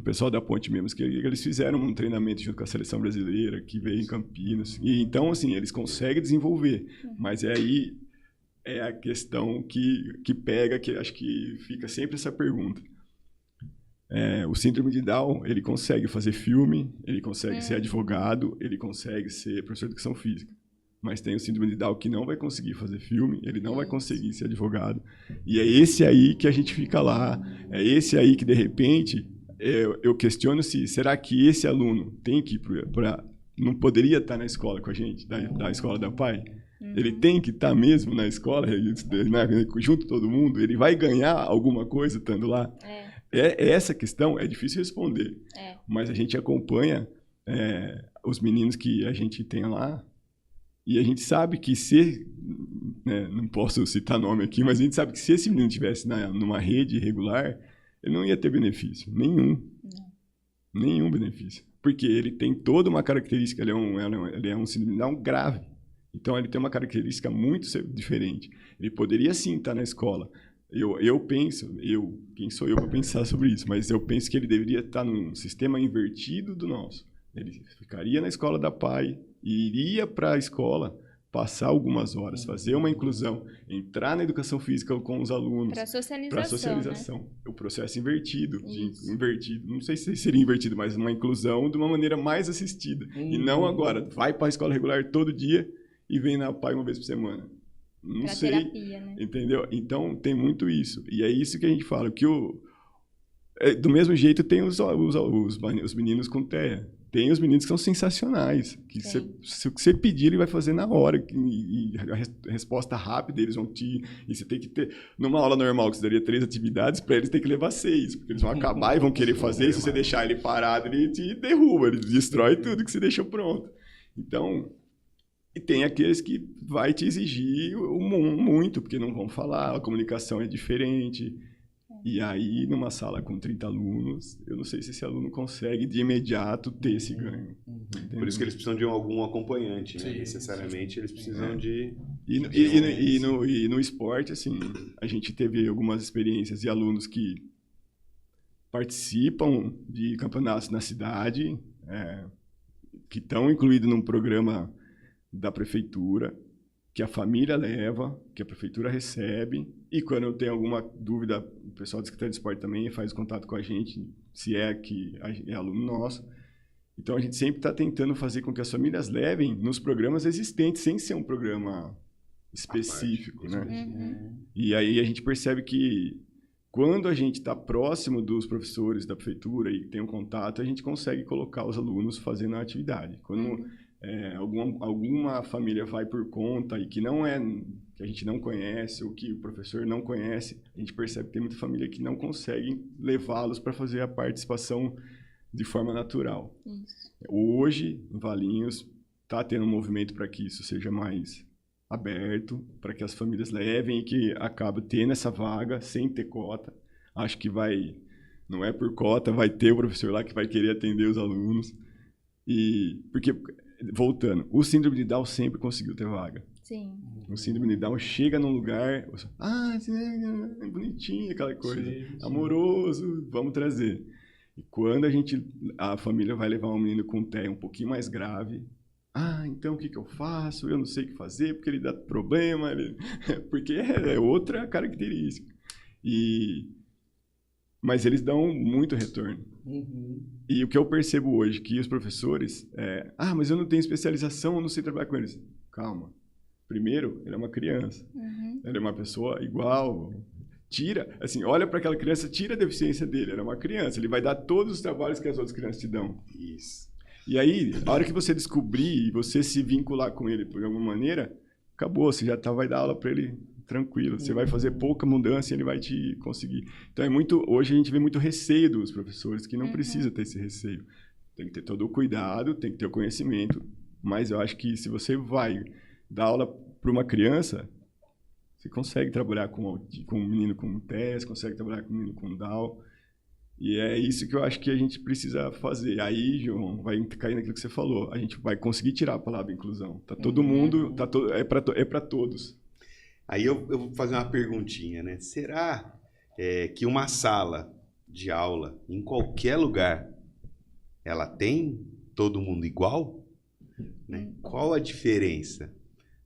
pessoal da Ponte mesmo, que eles fizeram um treinamento junto com a seleção brasileira, que veio em Campinas. E, então, assim, eles conseguem desenvolver. Mas aí é a questão que pega, que acho que fica sempre essa pergunta. O síndrome de Down, ele consegue fazer filme, ele consegue ser advogado, ele consegue ser professor de educação física. Mas tem o síndrome de Down que não vai conseguir fazer filme, ele não vai conseguir ser advogado. E é esse aí que a gente fica lá, é esse aí que, de repente, eu questiono será que esse aluno tem que não poderia estar na escola com a gente, da escola da PAI? Ele tem que estar mesmo na escola, junto com todo mundo? Ele vai ganhar alguma coisa estando lá? Essa questão é difícil responder, mas a gente acompanha os meninos que a gente tem lá, e a gente sabe que né, não posso citar nome aqui, mas a gente sabe que se esse menino estivesse numa rede regular, ele não ia ter benefício, nenhum benefício, porque ele tem toda uma característica, ele é um síndrome de Down grave, então ele tem uma característica muito diferente. Ele poderia sim estar na escola. Eu penso, quem sou eu para pensar sobre isso, mas eu penso que ele deveria estar num sistema invertido do nosso. Ele ficaria na escola da PAI e iria para a escola passar algumas horas, fazer uma inclusão, entrar na educação física com os alunos. Para socialização. Né? O processo invertido. Não sei se seria invertido, mas uma inclusão de uma maneira mais assistida. E não agora, vai para a escola regular todo dia e vem na PAI uma vez por semana. Não sei. Terapia, né? Entendeu? Então, tem muito isso. E é isso que a gente fala, que do mesmo jeito tem os meninos com TEA. Tem os meninos que são sensacionais, que se você pedir, ele vai fazer na hora, e a resposta rápida, eles vão e você tem que ter, numa aula normal, que você daria 3 atividades, para eles tem que levar 6, porque eles vão acabar e vão querer fazer, e se você deixar ele parado, ele te derruba, ele destrói tudo que você deixou pronto. Então, e tem aqueles que vai te exigir muito, porque não vão falar, a comunicação é diferente. E aí, numa sala com 30 alunos, eu não sei se esse aluno consegue, de imediato, ter esse ganho. Por isso que eles precisam de algum acompanhante, né? Necessariamente, eles precisam de... E no esporte, assim, a gente teve algumas experiências de alunos que participam de campeonatos na cidade, que estão incluídos num programa da prefeitura, que a família leva, que a prefeitura recebe, e quando eu tenho alguma dúvida, o pessoal do Secretaria de Esporte também faz contato com a gente, se é que é aluno nosso. Então, a gente sempre está tentando fazer com que as famílias levem nos programas existentes, sem ser um programa específico, né? E aí a gente percebe que quando a gente está próximo dos professores da prefeitura e tem um contato, a gente consegue colocar os alunos fazendo a atividade. Quando alguma família vai por conta e que a gente não conhece ou que o professor não conhece, a gente percebe que tem muita família que não consegue levá-los para fazer a participação de forma natural. Isso. Hoje, em Valinhos, está tendo um movimento para que isso seja mais aberto, para que as famílias levem e que acabe tendo essa vaga sem ter cota. Acho que não é por cota, vai ter o professor lá que vai querer atender os alunos. Porque, voltando, o síndrome de Down sempre conseguiu ter vaga. Sim. O síndrome de Down chega num lugar, é bonitinho, aquela coisa, amoroso, vamos trazer. E quando a família vai levar um menino com TEA um pouquinho mais grave, então o que eu faço? Eu não sei o que fazer, porque ele dá problema, porque é outra característica. Mas eles dão muito retorno. E o que eu percebo hoje, que os professores... mas eu não tenho especialização, eu não sei trabalhar com eles. Calma. Primeiro, ele é uma criança. Ele é uma pessoa igual... olha para aquela criança, tira a deficiência dele. Ele é uma criança, ele vai dar todos os trabalhos que as outras crianças te dão. Isso. E aí, a hora que você descobrir e você se vincular com ele por alguma maneira, acabou, você já vai dar aula para ele tranquilo. Você vai fazer pouca mudança e ele vai te conseguir. Então, hoje a gente vê muito receio dos professores, que não precisa ter esse receio. Tem que ter todo o cuidado, tem que ter o conhecimento, mas eu acho que se você vai dar aula para uma criança... Você consegue trabalhar com um menino com TEA, consegue trabalhar com um menino com Down. E é isso que eu acho que a gente precisa fazer. Aí, João, vai cair naquilo que você falou. A gente vai conseguir tirar a palavra inclusão. Tá todo mundo, é para todos. Aí eu vou fazer uma perguntinha, né? Será que uma sala de aula, em qualquer lugar, ela tem todo mundo igual? Né? Qual a diferença?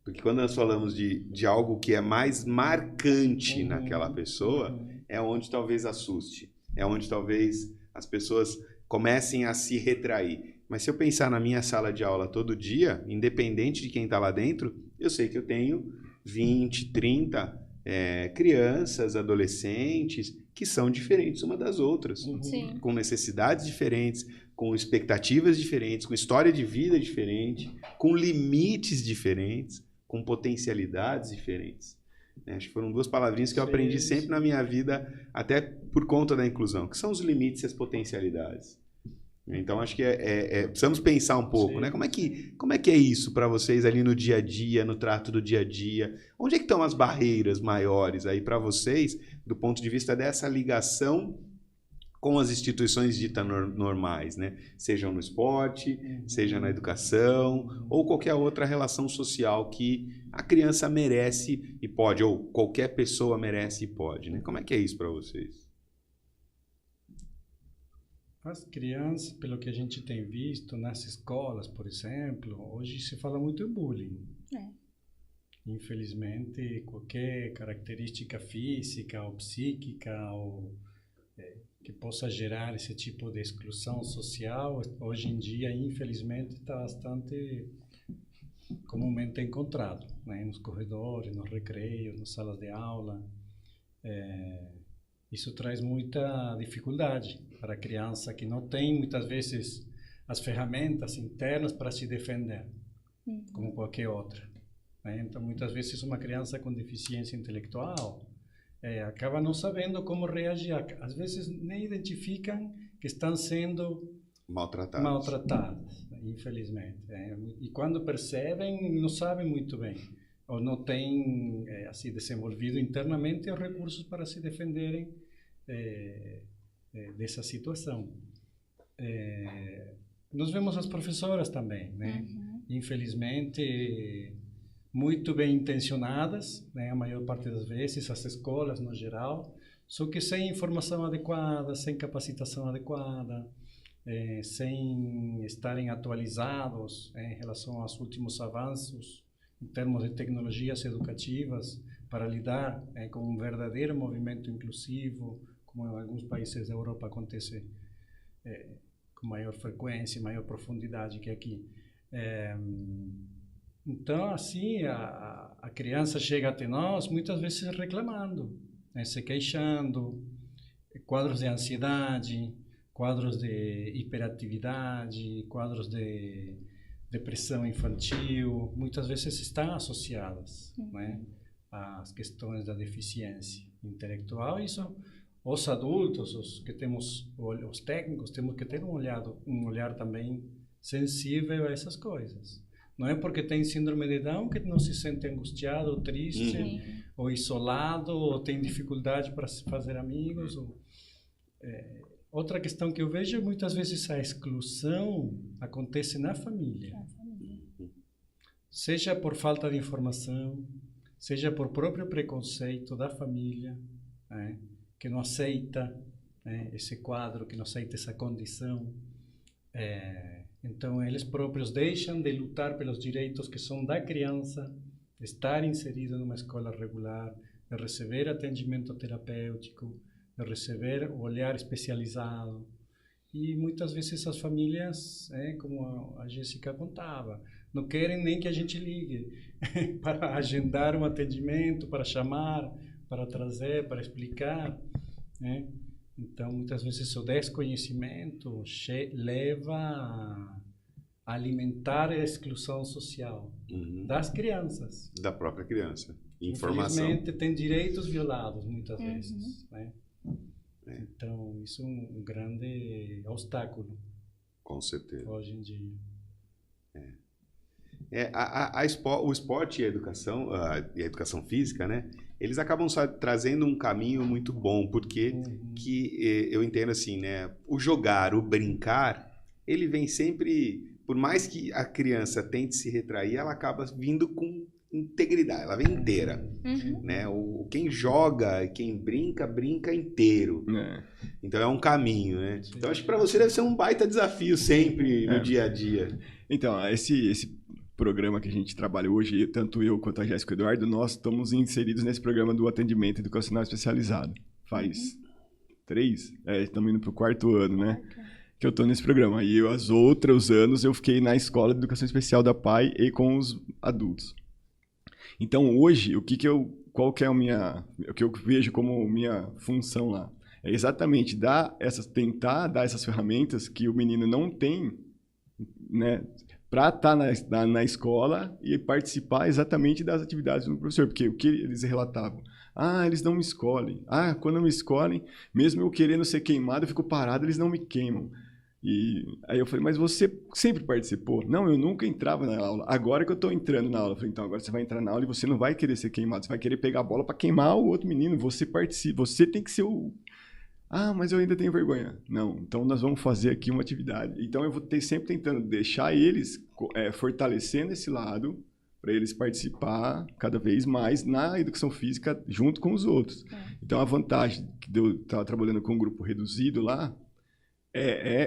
Porque quando nós falamos de algo que é mais marcante naquela pessoa, é onde talvez assuste. É onde talvez as pessoas comecem a se retrair. Mas se eu pensar na minha sala de aula todo dia, independente de quem está lá dentro, eu sei que eu tenho 20, 30 crianças, adolescentes, que são diferentes uma das outras. Sim. Com necessidades diferentes, com expectativas diferentes, com história de vida diferente, com limites diferentes, com potencialidades diferentes. Acho que foram 2 palavrinhas que eu aprendi sempre na minha vida, até por conta da inclusão, que são os limites e as potencialidades. Então, acho que precisamos pensar um pouco, Sim, né? Como é que é isso para vocês ali no dia a dia, no trato do dia a dia? Onde é que estão as barreiras maiores aí para vocês, do ponto de vista dessa ligação com as instituições ditas normais, né? Sejam no esporte, seja na educação, ou qualquer outra relação social que a criança merece e pode, ou qualquer pessoa merece e pode, né? Como é que é isso para vocês? As crianças, pelo que a gente tem visto nas escolas, por exemplo, hoje se fala muito em bullying. Infelizmente, qualquer característica física ou psíquica que possa gerar esse tipo de exclusão social, hoje em dia, infelizmente, está bastante comumente encontrado, né? Nos corredores, nos recreios, nas salas de aula. Isso traz muita dificuldade para a criança que não tem, muitas vezes, as ferramentas internas para se defender, como qualquer outra, né? Então, muitas vezes, uma criança com deficiência intelectual acaba não sabendo como reagir. Às vezes, nem identificam que estão sendo maltratadas, infelizmente. E quando percebem, não sabem muito bem, ou não têm assim, desenvolvido internamente os recursos para se defenderem dessa situação. Nós vemos as professoras também, né? Infelizmente, muito bem intencionadas, né? A maior parte das vezes, as escolas no geral, só que sem informação adequada, sem capacitação adequada, sem estarem atualizados em relação aos últimos avanços em termos de tecnologias educativas para lidar com um verdadeiro movimento inclusivo, como em alguns países da Europa acontece com maior frequência e maior profundidade que aqui. Então, assim, a criança chega até nós muitas vezes reclamando, né, se queixando, quadros de ansiedade, quadros de hiperatividade, quadros de depressão infantil, muitas vezes estão associadas, né, às questões da deficiência intelectual. Isso, os adultos, os técnicos, temos que ter um olhar também sensível a essas coisas. Não é porque tem síndrome de Down que não se sente angustiado, ou triste, ou isolado, ou tem dificuldade para fazer amigos. Outra questão que eu vejo é muitas vezes a exclusão acontece na família. Seja por falta de informação, seja por próprio preconceito da família, né, que não aceita, né, esse quadro, que não aceita essa condição. Então, eles próprios deixam de lutar pelos direitos que são da criança, de estar inserido numa escola regular, de receber atendimento terapêutico, de receber o olhar especializado. E muitas vezes as famílias, como a Jéssica contava, não querem nem que a gente ligue para agendar um atendimento, para chamar, para trazer, para explicar, né? Então, muitas vezes o desconhecimento leva a alimentar a exclusão social das crianças. Da própria criança. Informação. Infelizmente, tem direitos violados, muitas vezes, né? Então, isso é um grande obstáculo. Com certeza. Hoje em dia. O esporte e a educação física, né? Eles acabam trazendo um caminho muito bom, porque eu entendo assim, né? O jogar, o brincar, ele vem sempre, por mais que a criança tente se retrair, ela acaba vindo com integridade, ela vem inteira, né? Quem joga, quem brinca, brinca inteiro. Então é um caminho, né? Sim. Então acho que para você deve ser um baita desafio sempre no dia a dia. Então, esse programa que a gente trabalha hoje, tanto eu quanto a Jéssica e o Eduardo, nós estamos inseridos nesse programa do atendimento educacional especializado. Faz 3? Estamos indo para o 4º ano, né? Que eu estou nesse programa. E os anos eu fiquei na escola de educação especial da PAI e com os adultos. Então, hoje, qual que é o que eu vejo como minha função lá? É exatamente tentar dar essas ferramentas que o menino não tem, né? Para estar na escola e participar exatamente das atividades do professor. Porque o que eles relatavam? Eles não me escolhem. Quando me escolhem, mesmo eu querendo ser queimado, eu fico parado, eles não me queimam. E aí eu falei, mas você sempre participou? Não, eu nunca entrava na aula. Agora que eu tô entrando na aula. Eu falei, então agora você vai entrar na aula e você não vai querer ser queimado. Você vai querer pegar a bola para queimar o outro menino. Você participa, você tem que ser o... Ah, mas eu ainda tenho vergonha. Não, então nós vamos fazer aqui uma atividade. Então eu vou ter sempre tentando deixar eles fortalecendo esse lado para eles participar cada vez mais na educação física junto com os outros. Então a vantagem de eu estar trabalhando com um grupo reduzido lá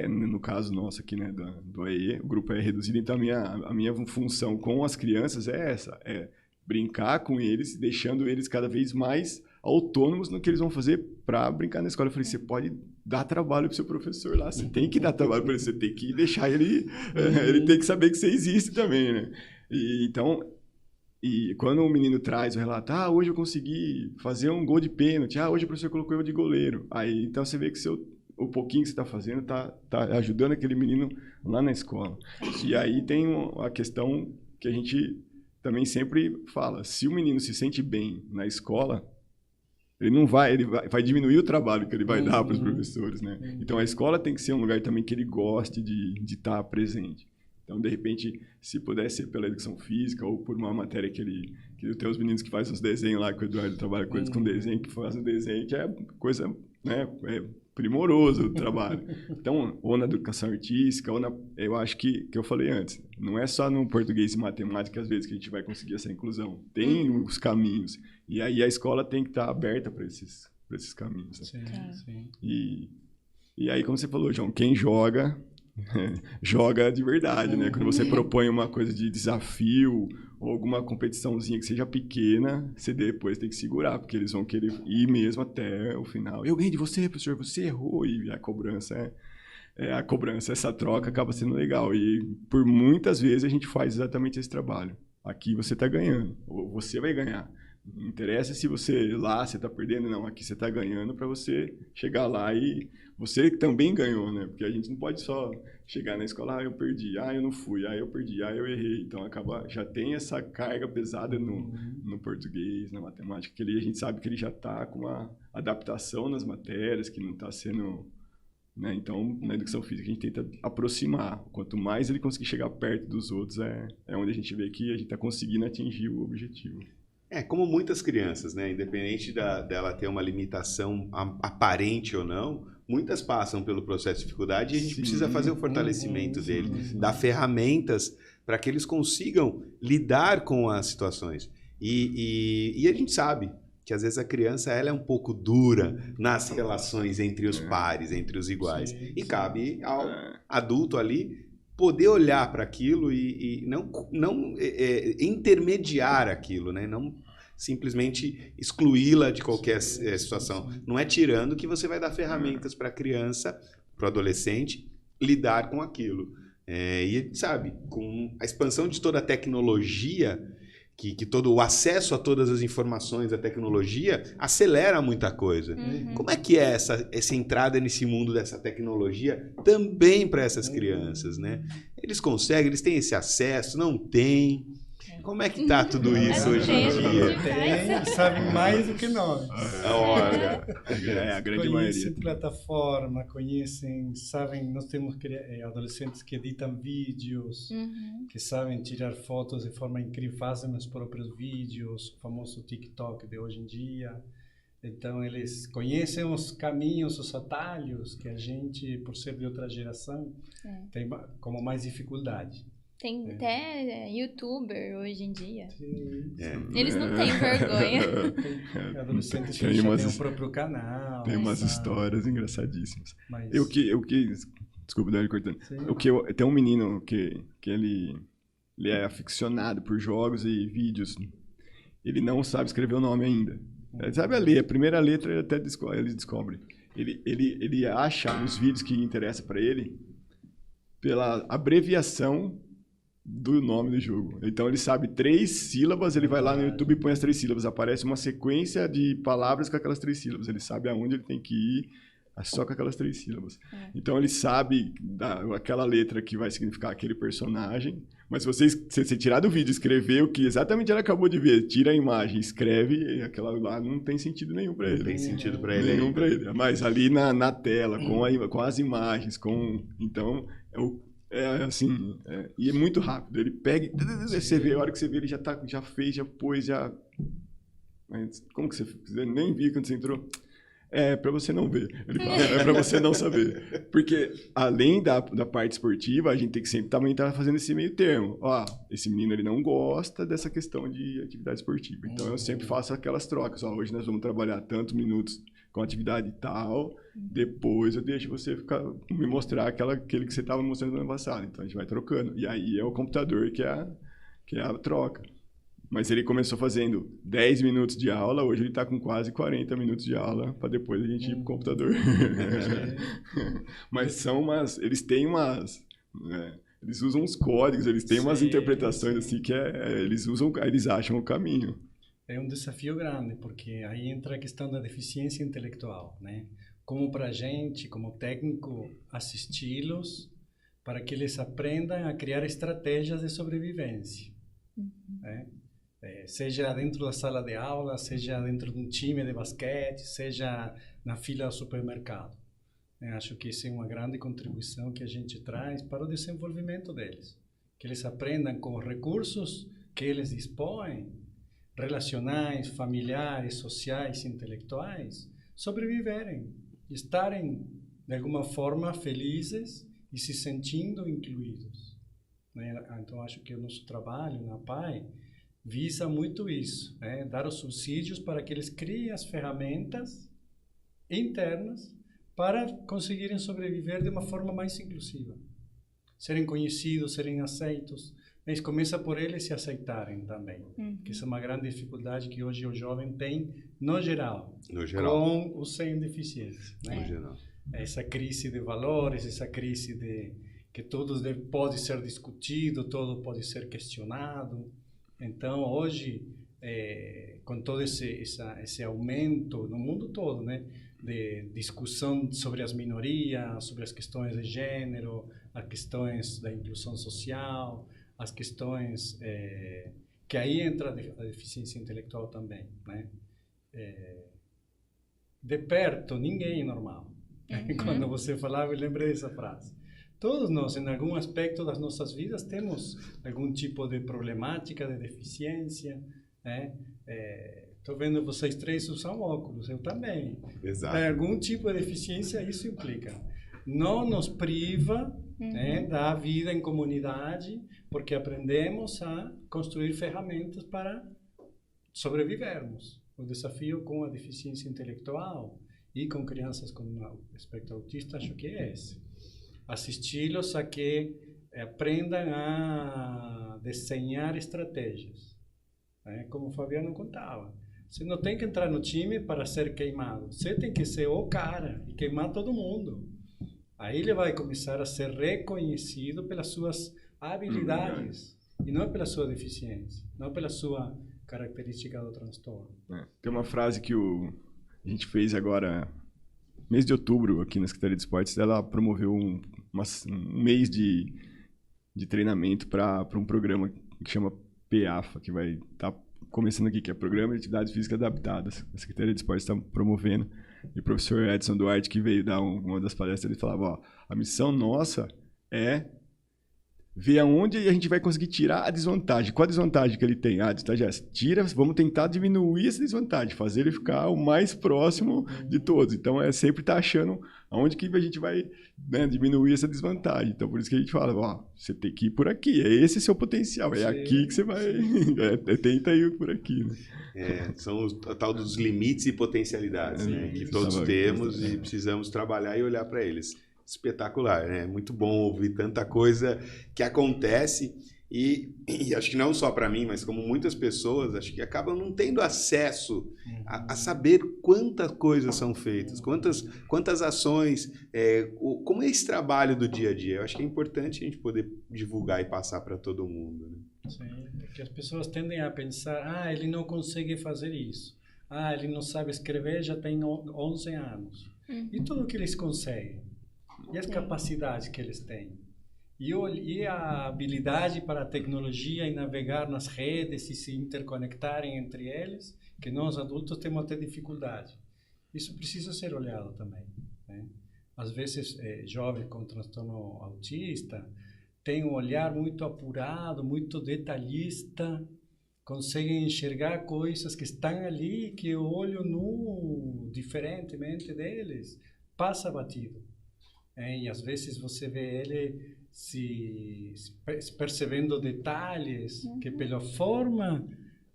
no caso nosso aqui, né, do AE, o grupo é reduzido, então a minha função com as crianças é essa, é brincar com eles, deixando eles cada vez mais autônomos no que eles vão fazer para brincar na escola. Eu falei, você pode dar trabalho para o seu professor lá, você tem que dar trabalho para ele, você tem que deixar ele, ele tem que saber que você existe também, né? Então, quando o menino traz o relato, hoje eu consegui fazer um gol de pênalti, hoje o professor colocou eu de goleiro, aí então você vê que o pouquinho que você está fazendo está ajudando aquele menino lá na escola. E aí tem a questão que a gente também sempre fala, se o menino se sente bem na escola, ele vai diminuir o trabalho que ele vai dar para os professores, né? Então a escola tem que ser um lugar também que ele goste de estar presente. Então, de repente, se pudesse ser pela educação física ou por uma matéria que tem os meninos que fazem os desenhos lá, que o Eduardo trabalha com eles com desenho, que fazem desenho, que é coisa, né, primoroso o trabalho. Então, ou na educação artística, eu acho que eu falei antes, não é só no português e matemática, às vezes, que a gente vai conseguir essa inclusão. Tem os caminhos. E aí a escola tem que estar aberta para esses caminhos. Né? Sim. E aí, como você falou, João, quem joga... joga de verdade, né? Quando você propõe uma coisa de desafio ou alguma competiçãozinha que seja pequena, você depois tem que segurar, porque eles vão querer ir mesmo até o final. Eu ganhei de você, professor, você errou. E a cobrança essa troca acaba sendo legal. E por muitas vezes a gente faz exatamente esse trabalho. Aqui você está ganhando, ou você vai ganhar. Não interessa se você está perdendo, não. Aqui você está ganhando para você chegar lá e você também ganhou, né? Porque a gente não pode só chegar na escola, eu perdi, eu não fui, eu perdi, eu errei. Então já tem essa carga pesada no português, na matemática, que a gente sabe que ele já está com uma adaptação nas matérias, que não está sendo... Né? Então, na educação física, a gente tenta aproximar. Quanto mais ele conseguir chegar perto dos outros, é onde a gente vê que a gente está conseguindo atingir o objetivo. Como muitas crianças, né? Independente dela ter uma limitação aparente ou não, muitas passam pelo processo de dificuldade e a gente precisa fazer o fortalecimento deles, dar ferramentas para que eles consigam lidar com as situações. E a gente sabe que às vezes a criança ela é um pouco dura nas relações entre os pares, entre os iguais. E cabe ao adulto ali poder olhar para aquilo e não intermediar aquilo, né? Não simplesmente excluí-la de qualquer situação. Não é tirando que você vai dar ferramentas para a criança, para o adolescente, lidar com aquilo. E sabe, com a expansão de toda a tecnologia, que todo o acesso a todas as informações da tecnologia acelera muita coisa. Como é que é essa entrada nesse mundo dessa tecnologia também para essas crianças, né? Eles conseguem, eles têm esse acesso, não têm? Como é que tá tudo isso hoje em dia? Tem, sabem mais do que nós. Olha, a grande maioria. Conhecem plataforma, sabem, nós temos adolescentes que editam vídeos, que sabem tirar fotos de forma incrível, fazem os próprios vídeos, o famoso TikTok de hoje em dia. Então, eles conhecem os caminhos, os atalhos que a gente, por ser de outra geração, tem como mais dificuldade. Tem até youtuber hoje em dia. Sim. Eles não têm vergonha. Tem adolescentes que já têm o próprio canal. Tem umas histórias engraçadíssimas. Mas... Desculpa, Dani, cortando. Tem um menino que ele é aficionado por jogos e vídeos. Ele não sabe escrever o nome ainda. Ele sabe a primeira letra ele até descobre. Ele acha os vídeos que interessam para ele pela abreviação do nome do jogo. Então ele sabe 3 sílabas, ele vai lá no YouTube e põe as 3 sílabas, aparece uma sequência de palavras com aquelas 3 sílabas, ele sabe aonde ele tem que ir, só com aquelas 3 sílabas. Então ele sabe aquela letra que vai significar aquele personagem, mas se você tirar do vídeo e escrever o que exatamente ele acabou de ver, tira a imagem, escreve, aquela lá não tem sentido nenhum para ele. Não tem sentido para ele. Nenhum para ele. Mas ali na tela, com as imagens, então assim, e é muito rápido. Ele pega, você vê, a hora que você vê, ele já fez, já pôs, já... Mas como que você fez? Eu nem vi quando você entrou. É para você não ver. Ele fala, é para você não saber. Porque, além da parte esportiva, a gente tem que sempre também estar fazendo esse meio termo. Ó, esse menino ele não gosta dessa questão de atividade esportiva. Então, eu sempre faço aquelas trocas. Ó, hoje nós vamos trabalhar tantos minutos com atividade tal, depois eu deixo você me mostrar aquele que você estava mostrando no ano passado. Então, a gente vai trocando. E aí é o computador que é a troca. Mas ele começou fazendo 10 minutos de aula, hoje ele está com quase 40 minutos de aula, para depois a gente ir para o computador. Mas eles têm eles usam uns códigos, eles têm umas interpretações assim que eles acham o caminho. É um desafio grande, porque aí entra a questão da deficiência intelectual, né? Como para a gente, como técnico, assisti-los para que eles aprendam a criar estratégias de sobrevivência, né? Seja dentro da sala de aula, seja dentro de um time de basquete, seja na fila do supermercado. Acho que isso é uma grande contribuição que a gente traz para o desenvolvimento deles. Que eles aprendam com os recursos que eles dispõem, relacionais, familiares, sociais, intelectuais, sobreviverem, estarem de alguma forma felizes e se sentindo incluídos. Então, acho que o nosso trabalho na PAI visa muito isso, dar os subsídios para que eles criem as ferramentas internas para conseguirem sobreviver de uma forma mais inclusiva. Serem conhecidos, serem aceitos, mas começa por eles se aceitarem também. Que isso é uma grande dificuldade que hoje o jovem tem, no geral. Com ou sem deficiência. No geral. Essa crise de valores, essa crise de que tudo pode ser discutido, tudo pode ser questionado. Então, hoje, com todo esse aumento no mundo todo, né, de discussão sobre as minorias, sobre as questões de gênero, as questões da inclusão social, as questões que aí entra a deficiência intelectual também, né? De perto, ninguém é normal. Quando você falava, eu lembrei dessa frase. Todos nós, em algum aspecto das nossas vidas, temos algum tipo de problemática, de deficiência. Estou vendo vocês 3 usam óculos, eu também. Exato. Algum tipo de deficiência isso implica. Não nos priva da vida em comunidade, porque aprendemos a construir ferramentas para sobrevivermos. O desafio com a deficiência intelectual e com crianças com espectro autista, acho que é esse. Assisti-los a que aprendam a desenhar estratégias. Como o Fabiano contava. Você não tem que entrar no time para ser queimado. Você tem que ser o cara e queimar todo mundo. Aí ele vai começar a ser reconhecido pelas suas habilidades e não pela sua deficiência, não pela sua característica do transtorno. Tem uma frase que a gente fez agora, mês de outubro, aqui na Secretaria de Esportes, ela promoveu um mês de treinamento para um programa que chama PAFA, que vai estar começando aqui, que é Programa de Atividades Físicas Adaptadas. A Secretaria de Esportes está promovendo. E o professor Edson Duarte, que veio dar uma das palestras, ele falava, a missão nossa é ver aonde a gente vai conseguir tirar a desvantagem. Qual a desvantagem que ele tem? A desvantagem é essa. Vamos tentar diminuir essa desvantagem, fazer ele ficar o mais próximo de todos. Então, sempre estar achando aonde que a gente vai diminuir essa desvantagem. Então, por isso que a gente fala, você tem que ir por aqui, é esse seu potencial, é aqui que você vai... tenta ir por aqui, né? São o tal dos limites e potencialidades, né? Que todos temos e precisamos trabalhar e olhar para eles. Espetacular, né? Muito bom ouvir tanta coisa que acontece e acho que não só para mim, mas como muitas pessoas, acho que acabam não tendo acesso a saber quantas coisas são feitas, quantas ações, como é esse trabalho do dia a dia. Eu acho que é importante a gente poder divulgar e passar para todo mundo, né? Sim, porque as pessoas tendem a pensar, ele não consegue fazer isso. Ele não sabe escrever, já tem 11 anos. E tudo que eles conseguem. E as capacidades que eles têm. E a habilidade para a tecnologia e navegar nas redes e se interconectarem entre eles, que nós adultos temos até dificuldade. Isso precisa ser olhado também, né? Às vezes, jovens com transtorno autista têm um olhar muito apurado, muito detalhista, conseguem enxergar coisas que estão ali, que o olho nu, diferentemente deles, passa batido. E às vezes você vê ele se percebendo detalhes que pela forma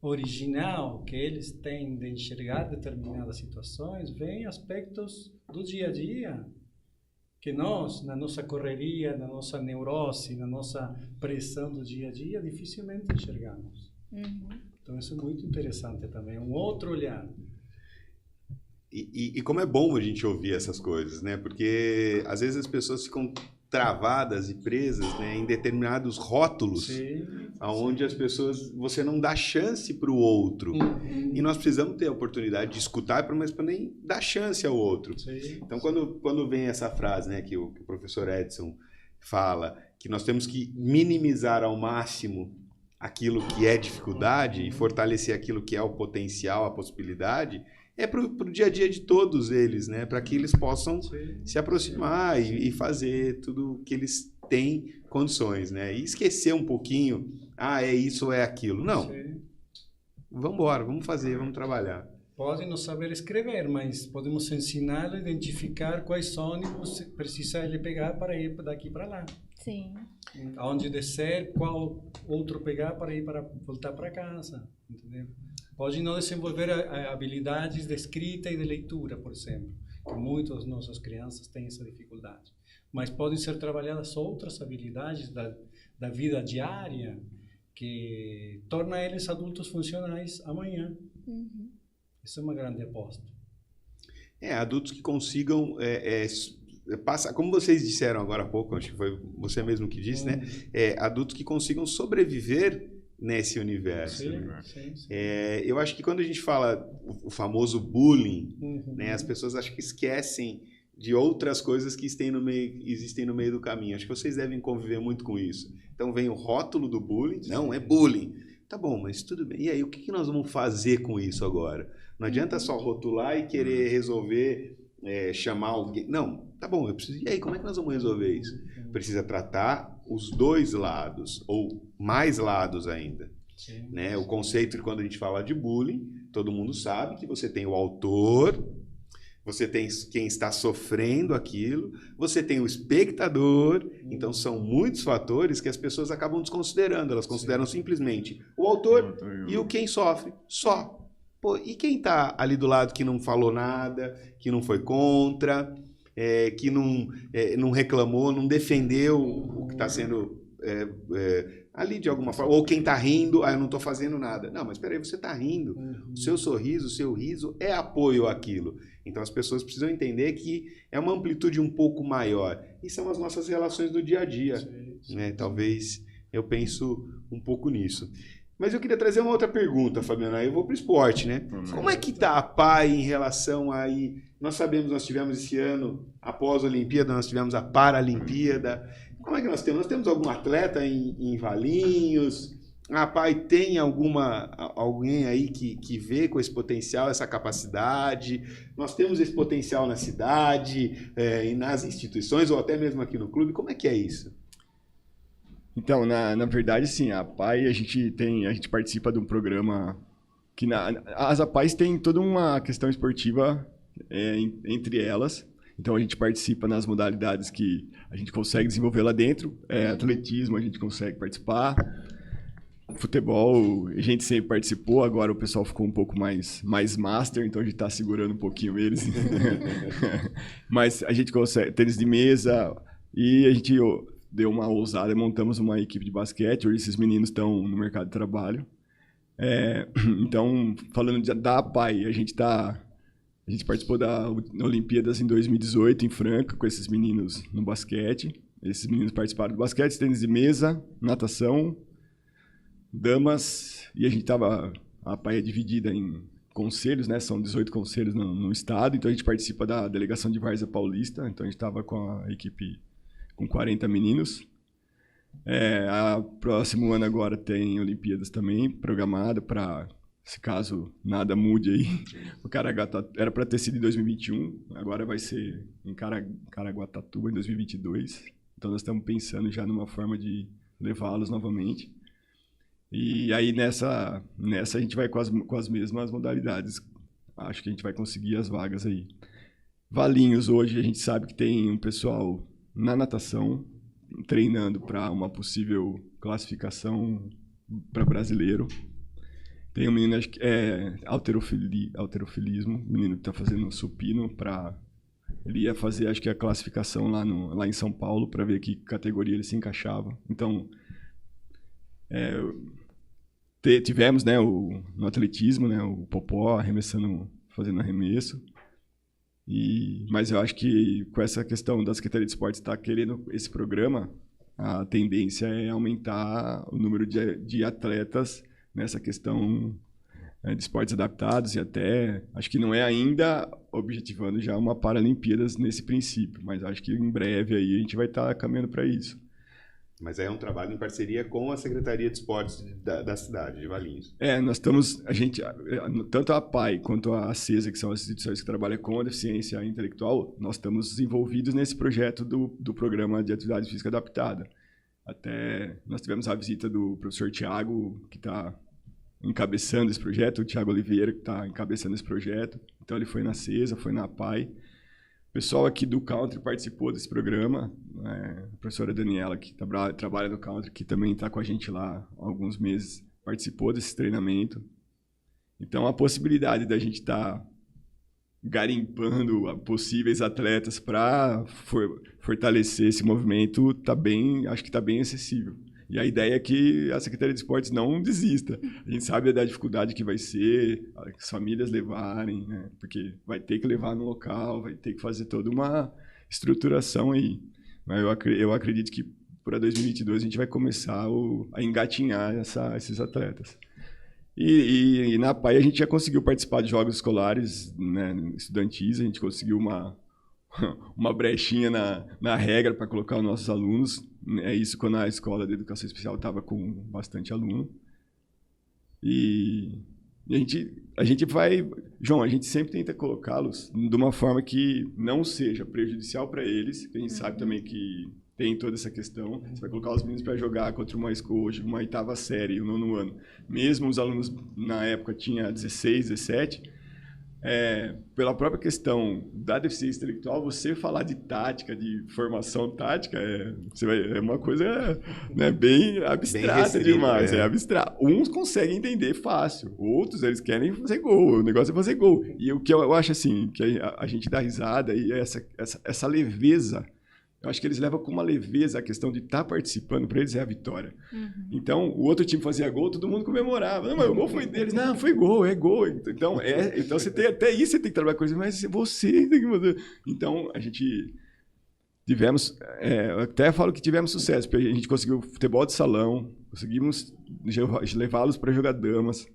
original que eles têm de enxergar determinadas situações, vêm aspectos do dia a dia que nós, na nossa correria, na nossa neurose, na nossa pressão do dia a dia, dificilmente enxergamos. Então isso é muito interessante também, um outro olhar. E como é bom a gente ouvir essas coisas, né? Porque às vezes as pessoas ficam travadas e presas, né, em determinados rótulos, onde as pessoas, você não dá chance para o outro. E nós precisamos ter a oportunidade de escutar, mas também dar chance ao outro. Então, quando vem essa frase, né, que o professor Edson fala, que nós temos que minimizar ao máximo aquilo que é dificuldade e fortalecer aquilo que é o potencial, a possibilidade, é para o dia a dia de todos eles, né? Para que eles possam se aproximar e fazer tudo que eles têm condições, né? E esquecer um pouquinho, é isso ou é aquilo. Não. Vamos embora, vamos fazer, vamos trabalhar. Podem não saber escrever, mas podemos ensiná-lo a identificar quais ônibus precisa ele pegar para ir daqui para lá. Sim. Aonde descer, qual outro pegar para ir para voltar para casa, entendeu? Pode não desenvolver habilidades de escrita e de leitura, por exemplo, que muitas das nossas crianças têm essa dificuldade. Mas podem ser trabalhadas outras habilidades da vida diária que torna eles adultos funcionais amanhã. Isso é uma grande aposta. Adultos que consigam passar, como vocês disseram agora há pouco, acho que foi você mesmo que disse, né? Adultos que consigam sobreviver nesse universo. Eu acho que quando a gente fala o famoso bullying, né, as pessoas acho que esquecem de outras coisas que existem no meio do caminho. Acho que vocês devem conviver muito com isso. Então vem o rótulo do bullying. Não, é bullying. Tá bom, mas tudo bem. E aí, o que nós vamos fazer com isso agora? Não adianta só rotular e querer resolver, chamar alguém. Não, tá bom, eu preciso. E aí, como é que nós vamos resolver isso? Precisa tratar os dois lados, ou mais lados ainda. Né? O conceito de quando a gente fala de bullying, todo mundo sabe que você tem o autor, você tem quem está sofrendo aquilo, você tem o espectador. Então são muitos fatores que as pessoas acabam desconsiderando. Elas consideram simplesmente o autor e o quem sofre, só. Pô, e quem está ali do lado que não falou nada, que não foi contra, que não reclamou, não defendeu o que está sendo ali de alguma forma, ou quem está rindo, eu não estou fazendo nada. Não, mas espera aí, você está rindo. O seu sorriso, o seu riso é apoio àquilo. Então as pessoas precisam entender que é uma amplitude um pouco maior. E são as nossas relações do dia a dia. Né? Talvez eu penso um pouco nisso. Mas eu queria trazer uma outra pergunta, Fabiana. Aí eu vou para o esporte, né? Como é que está a PAI em relação aí? Nós sabemos, nós tivemos esse ano, após a Olimpíada, nós tivemos a Paralimpíada. Como é que nós temos? Nós temos algum atleta em Valinhos? A PAI tem alguém aí que vê com esse potencial, essa capacidade? Nós temos esse potencial na cidade, e nas instituições, ou até mesmo aqui no clube? Como é que é isso? Então, na verdade, sim, a PAI, a gente participa de um programa que as APAIs têm toda uma questão esportiva entre elas. Então, a gente participa nas modalidades que a gente consegue desenvolver lá dentro. Atletismo, a gente consegue participar. Futebol, a gente sempre participou. Agora o pessoal ficou um pouco mais master, então a gente está segurando um pouquinho eles. Mas a gente consegue. Tênis de mesa. E a gente deu uma ousada e montamos uma equipe de basquete. Hoje esses meninos estão no mercado de trabalho. Então, falando da APAI, a gente participou da Olimpíadas em 2018, em Franca, com esses meninos no basquete. Esses meninos participaram do basquete, tênis de mesa, natação, damas. E a APAI é dividida em conselhos, né? São 18 conselhos no estado, então a gente participa da delegação de Várzea Paulista, então a gente estava com a equipe com 40 meninos. Próximo ano agora tem Olimpíadas também, programada para, se caso nada mude aí, o Caraguatatuba era para ter sido em 2021, agora vai ser em Caraguatatuba em 2022, então nós estamos pensando já numa forma de levá-los novamente. E aí nessa a gente vai com as mesmas modalidades. Acho que a gente vai conseguir as vagas aí. Valinhos, hoje a gente sabe que tem um pessoal na natação treinando para uma possível classificação para brasileiro. Tem um menino, acho que é halterofilismo, menino que está fazendo supino para... Ele ia fazer, acho que a classificação lá em São Paulo para ver que categoria ele se encaixava. Então, tivemos, né, no atletismo, né, o Popó fazendo arremesso. Mas eu acho que com essa questão da Secretaria de Esportes estar querendo esse programa, a tendência é aumentar o número de atletas nessa questão de esportes adaptados e até, acho que não é ainda objetivando já uma Paralimpíadas nesse princípio, mas acho que em breve aí a gente vai estar caminhando para isso. Mas é um trabalho em parceria com a Secretaria de Esportes da cidade, de Valinhos. Nós estamos, tanto a APAI quanto a CESA, que são as instituições que trabalham com a deficiência intelectual, nós estamos envolvidos nesse projeto do Programa de Atividade Física Adaptada. Até nós tivemos a visita do professor Tiago, que está encabeçando esse projeto, o Tiago Oliveira, que está encabeçando esse projeto. Então ele foi na CESA, foi na APAI. O pessoal aqui do Country participou desse programa, né? A professora Daniela, que trabalha no Country, que também está com a gente lá há alguns meses, participou desse treinamento. Então, a possibilidade da gente estar garimpando possíveis atletas para fortalecer esse movimento acho que está bem acessível. E a ideia é que a Secretaria de Esportes não desista. A gente sabe da dificuldade que vai ser, as famílias levarem, né? Porque vai ter que levar no local, vai ter que fazer toda uma estruturação aí. Mas eu acredito que para 2022 a gente vai começar a engatinhar esses atletas. E na PAI a gente já conseguiu participar de jogos escolares, né, estudantis, a gente conseguiu uma brechinha na regra para colocar os nossos alunos. É isso quando a escola de educação especial estava com bastante aluno. E a gente vai... João, a gente sempre tenta colocá-los de uma forma que não seja prejudicial para eles, que a gente sabe também que tem toda essa questão. Você vai colocar os meninos para jogar contra uma escola, uma oitava série, o 9º ano. Mesmo os alunos, na época, tinham 16, 17... pela própria questão da deficiência intelectual, você falar de tática, de formação tática, é uma coisa, né, bem abstrata demais. É abstrato. Uns conseguem entender fácil, outros eles querem fazer gol, o negócio é fazer gol. E o que eu acho assim, que a gente dá risada e essa leveza, eu acho que eles levam com uma leveza a questão de estar participando, para eles é a vitória. Uhum. Então, o outro time fazia gol, todo mundo comemorava. Não, mas o gol foi deles. Não, foi gol, é gol. Então você tem até isso, você tem que trabalhar com isso, mas você tem que fazer. Então, a gente tivemos, eu até falo que tivemos sucesso, porque a gente conseguiu futebol de salão, conseguimos levá-los para jogar damas,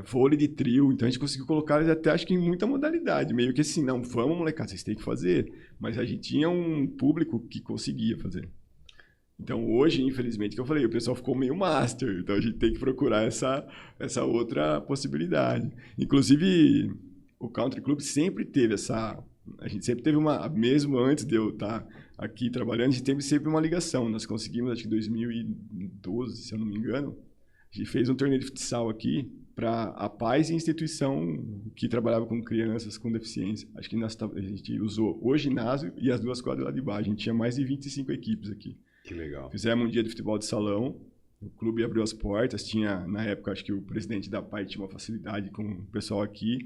vôlei de trio, então a gente conseguiu colocar eles até, acho que em muita modalidade, meio que assim, não, vamos molecada, vocês têm que fazer, mas a gente tinha um público que conseguia fazer. Então hoje, infelizmente, que eu falei, o pessoal ficou meio master, então a gente tem que procurar essa outra possibilidade. Inclusive, o Country Club sempre teve a gente sempre teve mesmo antes de eu estar aqui trabalhando, a gente teve sempre uma ligação, nós conseguimos, acho que em 2012, se eu não me engano, a gente fez um torneio de futsal aqui, para a paz e instituição que trabalhava com crianças com deficiência. Acho que a gente usou o ginásio e as 2 quadras lá de baixo. A gente tinha mais de 25 equipes aqui. Que legal. Fizemos um dia de futebol de salão, o clube abriu as portas, na época, acho que o presidente da PAI tinha uma facilidade com o pessoal aqui,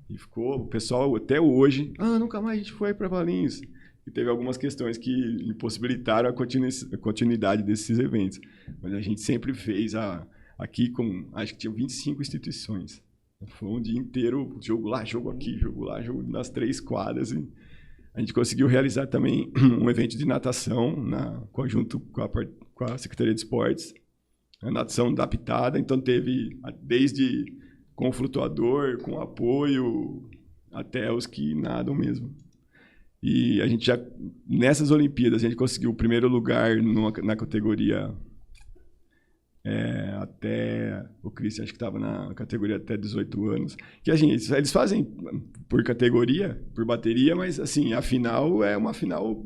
e ficou, o pessoal até hoje, nunca mais a gente foi para Valinhos. E teve algumas questões que impossibilitaram a continuidade desses eventos. Mas a gente sempre fez aqui acho que tinha 25 instituições. Foi um dia inteiro, jogo lá, jogo aqui, jogo lá, jogo nas 3 quadras. E a gente conseguiu realizar também um evento de natação, junto com a Secretaria de Esportes. A natação adaptada, então teve desde com flutuador, com apoio, até os que nadam mesmo. E a gente já, nessas Olimpíadas, a gente conseguiu o primeiro lugar na categoria até... O Christian, acho que estava na categoria até 18 anos. Que eles fazem por categoria, por bateria, mas assim, a final é uma final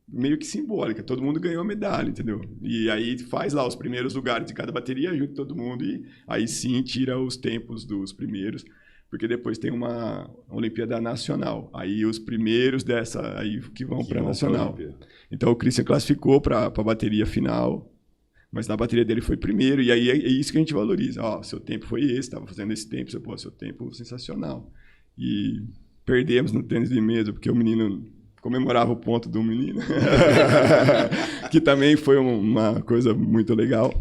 meio que simbólica. Todo mundo ganhou a medalha, entendeu? E aí faz lá os primeiros lugares de cada bateria, junta todo mundo e aí sim tira os tempos dos primeiros. Porque depois tem uma Olimpíada Nacional. Aí os primeiros dessa aí que vão para a Nacional. Então o Christian classificou para a bateria final, mas na bateria dele foi primeiro. E aí é isso que a gente valoriza. Ó, seu tempo foi esse, estava fazendo esse tempo, seu tempo sensacional. E perdemos no tênis de mesa, porque o menino comemorava o ponto do menino, que também foi uma coisa muito legal.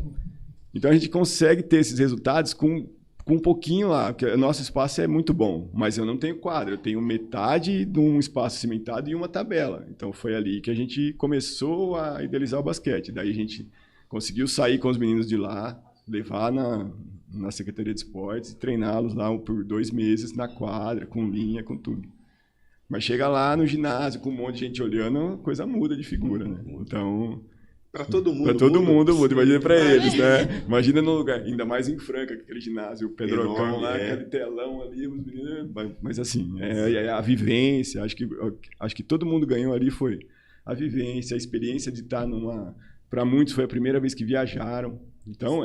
Então a gente consegue ter esses resultados com um pouquinho lá, porque o nosso espaço é muito bom, mas eu não tenho quadra, eu tenho metade de um espaço cimentado e uma tabela. Então foi ali que a gente começou a idealizar o basquete. Daí a gente conseguiu sair com os meninos de lá, levar na Secretaria de Esportes e treiná-los lá por 2 meses na quadra, com linha, com tudo. Mas chega lá no ginásio com um monte de gente olhando, a coisa muda de figura, né? Então... Para todo mundo. Para todo mundo muda, imagina para eles, né? Imagina no lugar, ainda mais em Franca, aquele ginásio, o Pedrocão lá, aquele telão ali, os meninos. Mas assim, a vivência, acho que todo mundo ganhou ali foi a vivência, a experiência de estar numa. Para muitos foi a primeira vez que viajaram. Então,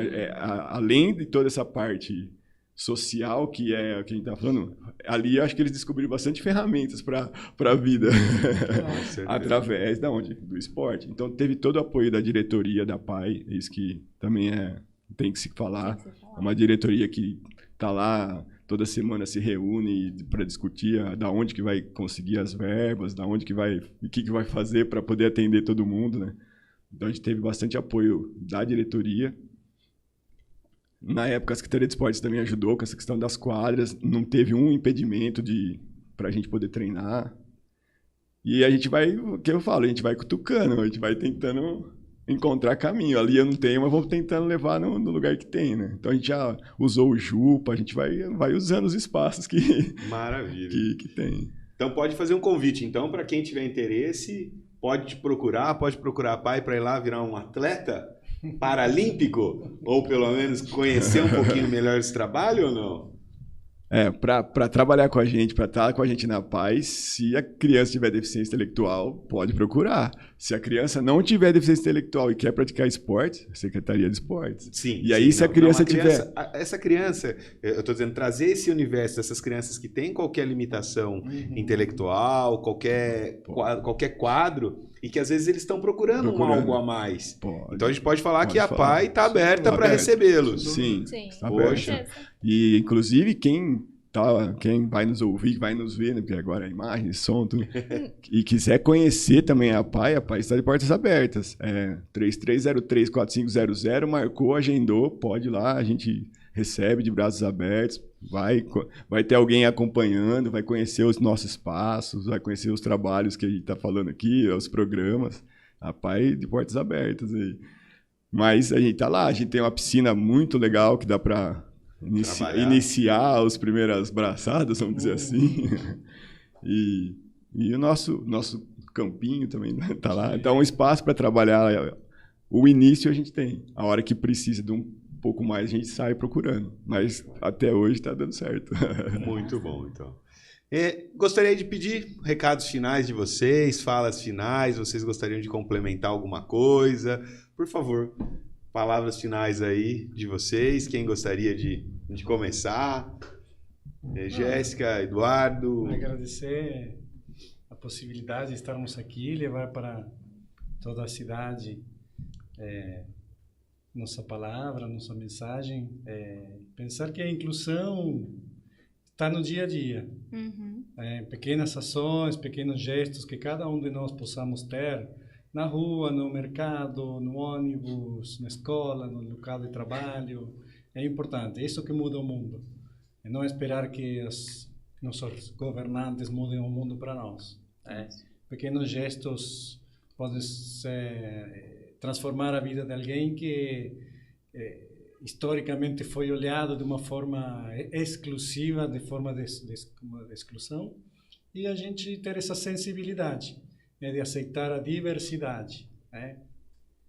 além de toda essa parte social que é o que a gente está falando, ali eu acho que eles descobriram bastante ferramentas para a vida através do esporte. Então teve todo o apoio da diretoria da PAI, isso que também tem que se falar. É uma diretoria que está lá toda semana, se reúne para discutir da onde que vai conseguir as verbas, da onde que vai, o que vai fazer para poder atender todo mundo, né? Então a gente teve bastante apoio da diretoria. Na época, a Secretaria de Esportes também ajudou com essa questão das quadras. Não teve um impedimento para a gente poder treinar. E a gente vai, o que eu falo, a gente vai cutucando, a gente vai tentando encontrar caminho. Ali eu não tenho, mas vamos tentando levar no lugar que tem, né? Então a gente já usou o Jupa, a gente vai usando os espaços Maravilha. que tem. Então pode fazer um convite, então, para quem tiver interesse, pode te procurar, pode procurar a PAI para ir lá virar um atleta paralímpico? Ou pelo menos conhecer um pouquinho melhor esse trabalho ou não? Para trabalhar com a gente, para estar com a gente na PAI, se a criança tiver deficiência intelectual, pode procurar. Se a criança não tiver deficiência intelectual e quer praticar esporte, Secretaria de Esportes. Sim. E aí, se a criança tiver... Essa criança, eu estou dizendo, trazer esse universo dessas crianças que têm qualquer limitação intelectual, qualquer quadro, e que às vezes eles estão procurando algo a mais. Pode. Então a gente pode falar que a PAI está aberta para recebê-los. Sim. Está Poxa. E, inclusive, quem vai nos ouvir, vai nos ver, né? Porque agora é imagem, som, tudo. E quiser conhecer também a PAI está de portas abertas. 3303-4500, marcou, agendou, pode ir lá, a gente recebe de braços abertos, vai ter alguém acompanhando, vai conhecer os nossos passos, vai conhecer os trabalhos que a gente está falando aqui, os programas. A PAI de portas abertas. Mas a gente está lá, a gente tem uma piscina muito legal que dá para iniciar as primeiras braçadas, vamos dizer assim. E o nosso campinho também está lá. Então, um espaço para trabalhar. O início a gente tem. A hora que precisa de um pouco mais, a gente sai procurando. Mas até hoje está dando certo. Muito bom, então. Gostaria de pedir recados finais de vocês, falas finais. Vocês gostariam de complementar alguma coisa? Por favor, palavras finais aí de vocês. Quem gostaria de começar? Jéssica, Eduardo. Agradecer a possibilidade de estarmos aqui, levar para toda a cidade nossa palavra, nossa mensagem. Pensar que a inclusão está no dia a dia. Pequenas ações, pequenos gestos que cada um de nós possamos ter na rua, no mercado, no ônibus, na escola, no local de trabalho, é importante. É isso que muda o mundo. É não esperar que os nossos governantes mudem o mundo para nós. Pequenos gestos podem transformar a vida de alguém que historicamente foi olhado de uma forma exclusiva, de forma de exclusão, e a gente ter essa sensibilidade, né, de aceitar a diversidade, né?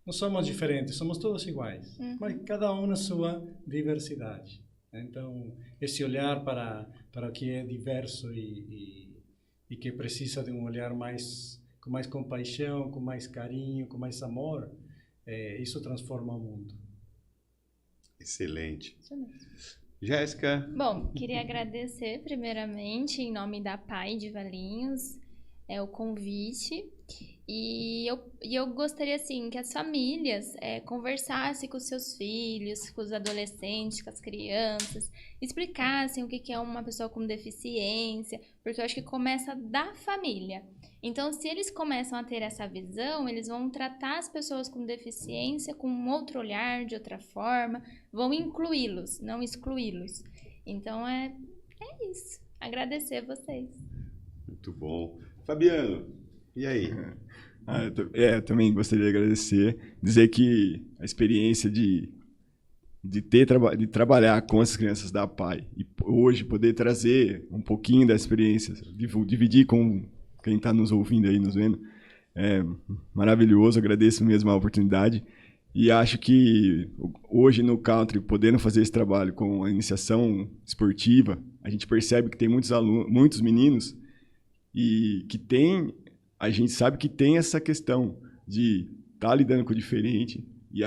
Não somos diferentes, somos todos iguais, mas cada um na sua diversidade. Então, esse olhar para o que é diverso e que precisa de um olhar com mais compaixão, com mais carinho, com mais amor, isso transforma o mundo. Excelente. Isso mesmo. Jéssica? Bom, queria agradecer primeiramente em nome da PAI de Valinhos o convite e eu gostaria assim que as famílias conversassem com os seus filhos, com os adolescentes, com as crianças, explicassem o que é uma pessoa com deficiência, porque eu acho que começa da família. Então, se eles começam a ter essa visão, eles vão tratar as pessoas com deficiência com um outro olhar, de outra forma, vão incluí-los, não excluí-los. Então, é isso. Agradecer a vocês. Muito bom. Fabiano, e aí? Eu também gostaria de agradecer, dizer que a experiência de trabalhar com as crianças da PAI e hoje poder trazer um pouquinho da experiência, dividir com quem está nos ouvindo aí, nos vendo, é maravilhoso, agradeço mesmo a oportunidade e acho que hoje no Country, podendo fazer esse trabalho com a iniciação esportiva, a gente percebe que tem muitos meninos e que a gente sabe que tem essa questão de estar lidando com o diferente, e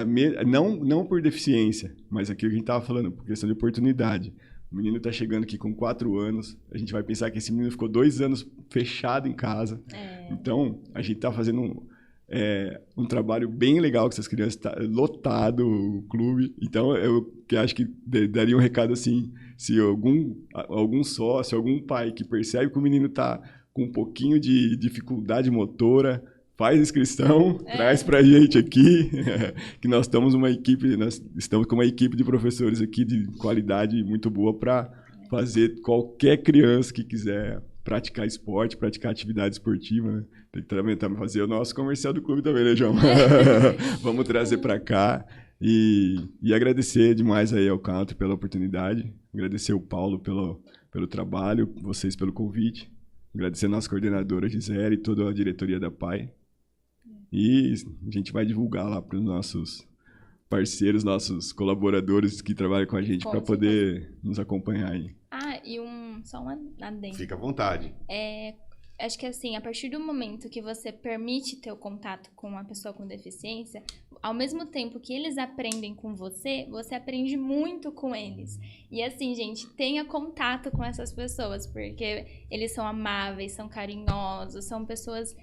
não por deficiência, mas aquilo que a gente estava falando, por questão de oportunidade. O menino está chegando aqui com 4 anos, a gente vai pensar que esse menino ficou 2 anos fechado em casa. Então, a gente está fazendo um trabalho bem legal com essas crianças, está lotado o clube. Então, eu acho que daria um recado assim, se algum sócio, algum pai que percebe que o menino está com um pouquinho de dificuldade motora, faz inscrição, traz pra gente aqui, que nós estamos com uma equipe de professores aqui de qualidade muito boa para fazer qualquer criança que quiser praticar esporte, praticar atividade esportiva, né? Tem que também fazer o nosso comercial do clube também, né, João? Vamos trazer para cá e agradecer demais aí ao Country pela oportunidade, agradecer o Paulo pelo trabalho, vocês pelo convite. Agradecer a nossa coordenadora Gisele e toda a diretoria da PAI. E a gente vai divulgar lá para os nossos parceiros, nossos colaboradores que trabalham com a gente para poder nos acompanhar aí. E só um adendo. Fica à vontade. Acho que assim, a partir do momento que você permite ter o contato com uma pessoa com deficiência, ao mesmo tempo que eles aprendem com você, você aprende muito com eles. E assim, gente, tenha contato com essas pessoas, porque eles são amáveis, são carinhosos, são pessoas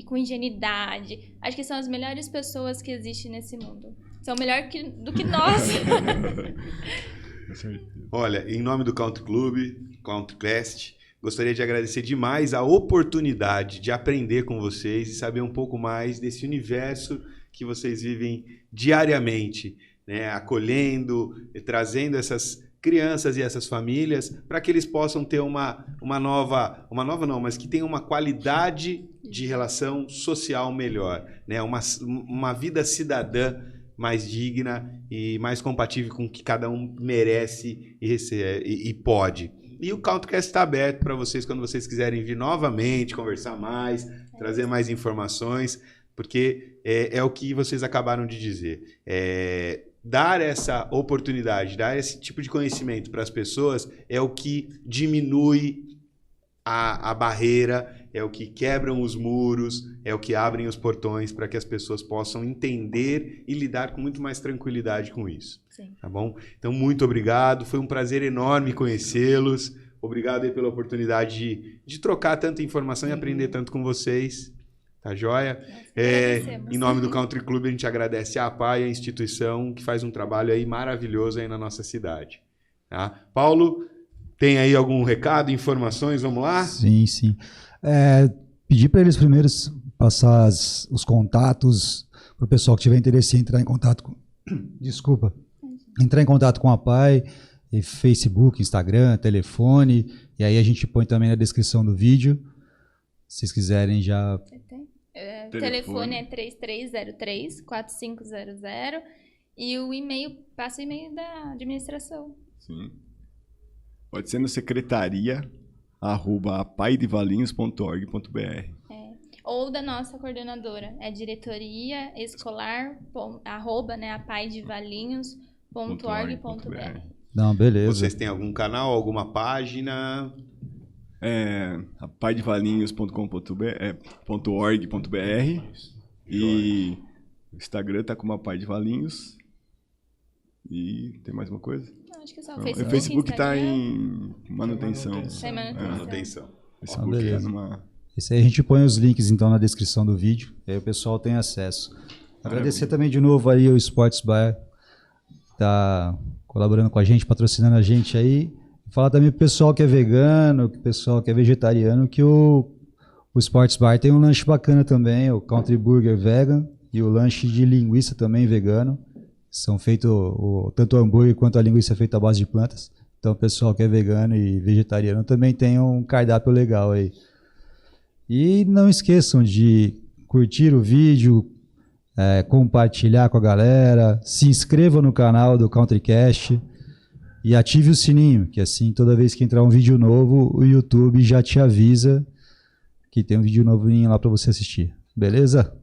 com ingenuidade. Acho que são as melhores pessoas que existem nesse mundo. São melhor do que nós. Olha, em nome do Country Club, CountryCast, gostaria de agradecer demais a oportunidade de aprender com vocês e saber um pouco mais desse universo que vocês vivem diariamente, né? Acolhendo, trazendo essas crianças e essas famílias para que eles possam ter uma nova não, mas que tenham uma qualidade de relação social melhor, né? Uma vida cidadã mais digna e mais compatível com o que cada um merece e recebe, e pode. E o CountryCast está aberto para vocês quando vocês quiserem vir novamente, conversar mais, trazer mais informações, porque é o que vocês acabaram de dizer. Dar essa oportunidade, dar esse tipo de conhecimento para as pessoas é o que diminui a barreira, é o que quebram os muros, é o que abrem os portões para que as pessoas possam entender e lidar com muito mais tranquilidade com isso. Sim. Tá bom? Então, muito obrigado. Foi um prazer enorme conhecê-los. Obrigado aí pela oportunidade de trocar tanta informação e aprender tanto com vocês. Tá joia? Em nome do Country Club, a gente agradece a PAI, a instituição que faz um trabalho aí maravilhoso aí na nossa cidade. Tá? Paulo, tem aí algum recado, informações? Vamos lá? Sim. Pedir para eles primeiro passar os contatos para o pessoal que tiver interesse em entrar em contato com... Desculpa. Entrar em contato com a PAI, Facebook, Instagram, telefone, e aí a gente põe também na descrição do vídeo. Se vocês quiserem já... Telefone é 3303-4500 E o e-mail, passa o e-mail da administração. Sim. Pode ser no secretaria@apaidevalinhos.org.br. Ou da nossa coordenadora, é diretoria escolar, né, apaidevalinhos.org.br. Não, beleza. Vocês têm algum canal, alguma página? apaidevalinhos.org.br e o Instagram tá como Apai de Valinhos. E tem mais uma coisa? Não, acho que só Não, o Facebook. o Facebook tá Instagram. em manutenção. Tá em manutenção. Manutenção. Facebook beleza. tá numa... Esse aí a gente põe os links então na descrição do vídeo, aí o pessoal tem acesso. Agradecer também de novo aí o Sports Bar, que tá colaborando com a gente, patrocinando a gente aí. Falar também pro pessoal que é vegano, pro pessoal que é vegetariano, que o Sports Bar tem um lanche bacana também, o Country Burger Vegan e o lanche de linguiça também vegano. São feitos, tanto o hambúrguer quanto a linguiça é feita à base de plantas. Então o pessoal que é vegano e vegetariano também tem um cardápio legal aí. E não esqueçam de curtir o vídeo, compartilhar com a galera, se inscreva no canal do CountryCast e ative o sininho, que assim toda vez que entrar um vídeo novo, o YouTube já te avisa que tem um vídeo novinho lá para você assistir. Beleza?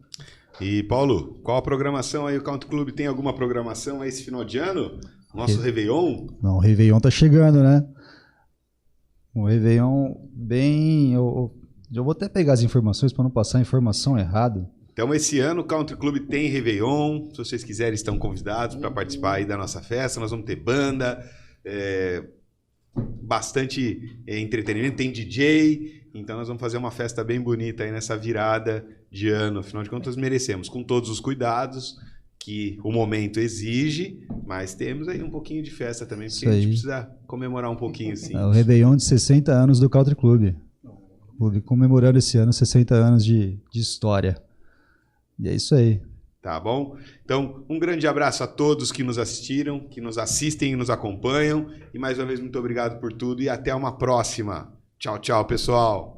E Paulo, qual a programação aí? O Country Club tem alguma programação aí esse final de ano? Nosso Réveillon? Não, o Réveillon tá chegando, né? Um Réveillon bem... Eu vou até pegar as informações para não passar a informação errada. Então, esse ano o Country Club tem Réveillon. Se vocês quiserem, estão convidados para participar aí da nossa festa. Nós vamos ter banda, bastante entretenimento, tem DJ. Então, nós vamos fazer uma festa bem bonita aí nessa virada de ano. Afinal de contas, merecemos, com todos os cuidados que o momento exige, mas temos aí um pouquinho de festa também, porque a gente precisa comemorar um pouquinho, sim. É o Réveillon de 60 anos do Country Club. Comemorando esse ano 60 anos de história. E é isso aí. Tá bom? Então, um grande abraço a todos que nos assistiram, que nos assistem e nos acompanham. E mais uma vez, muito obrigado por tudo e até uma próxima. Tchau, tchau, pessoal.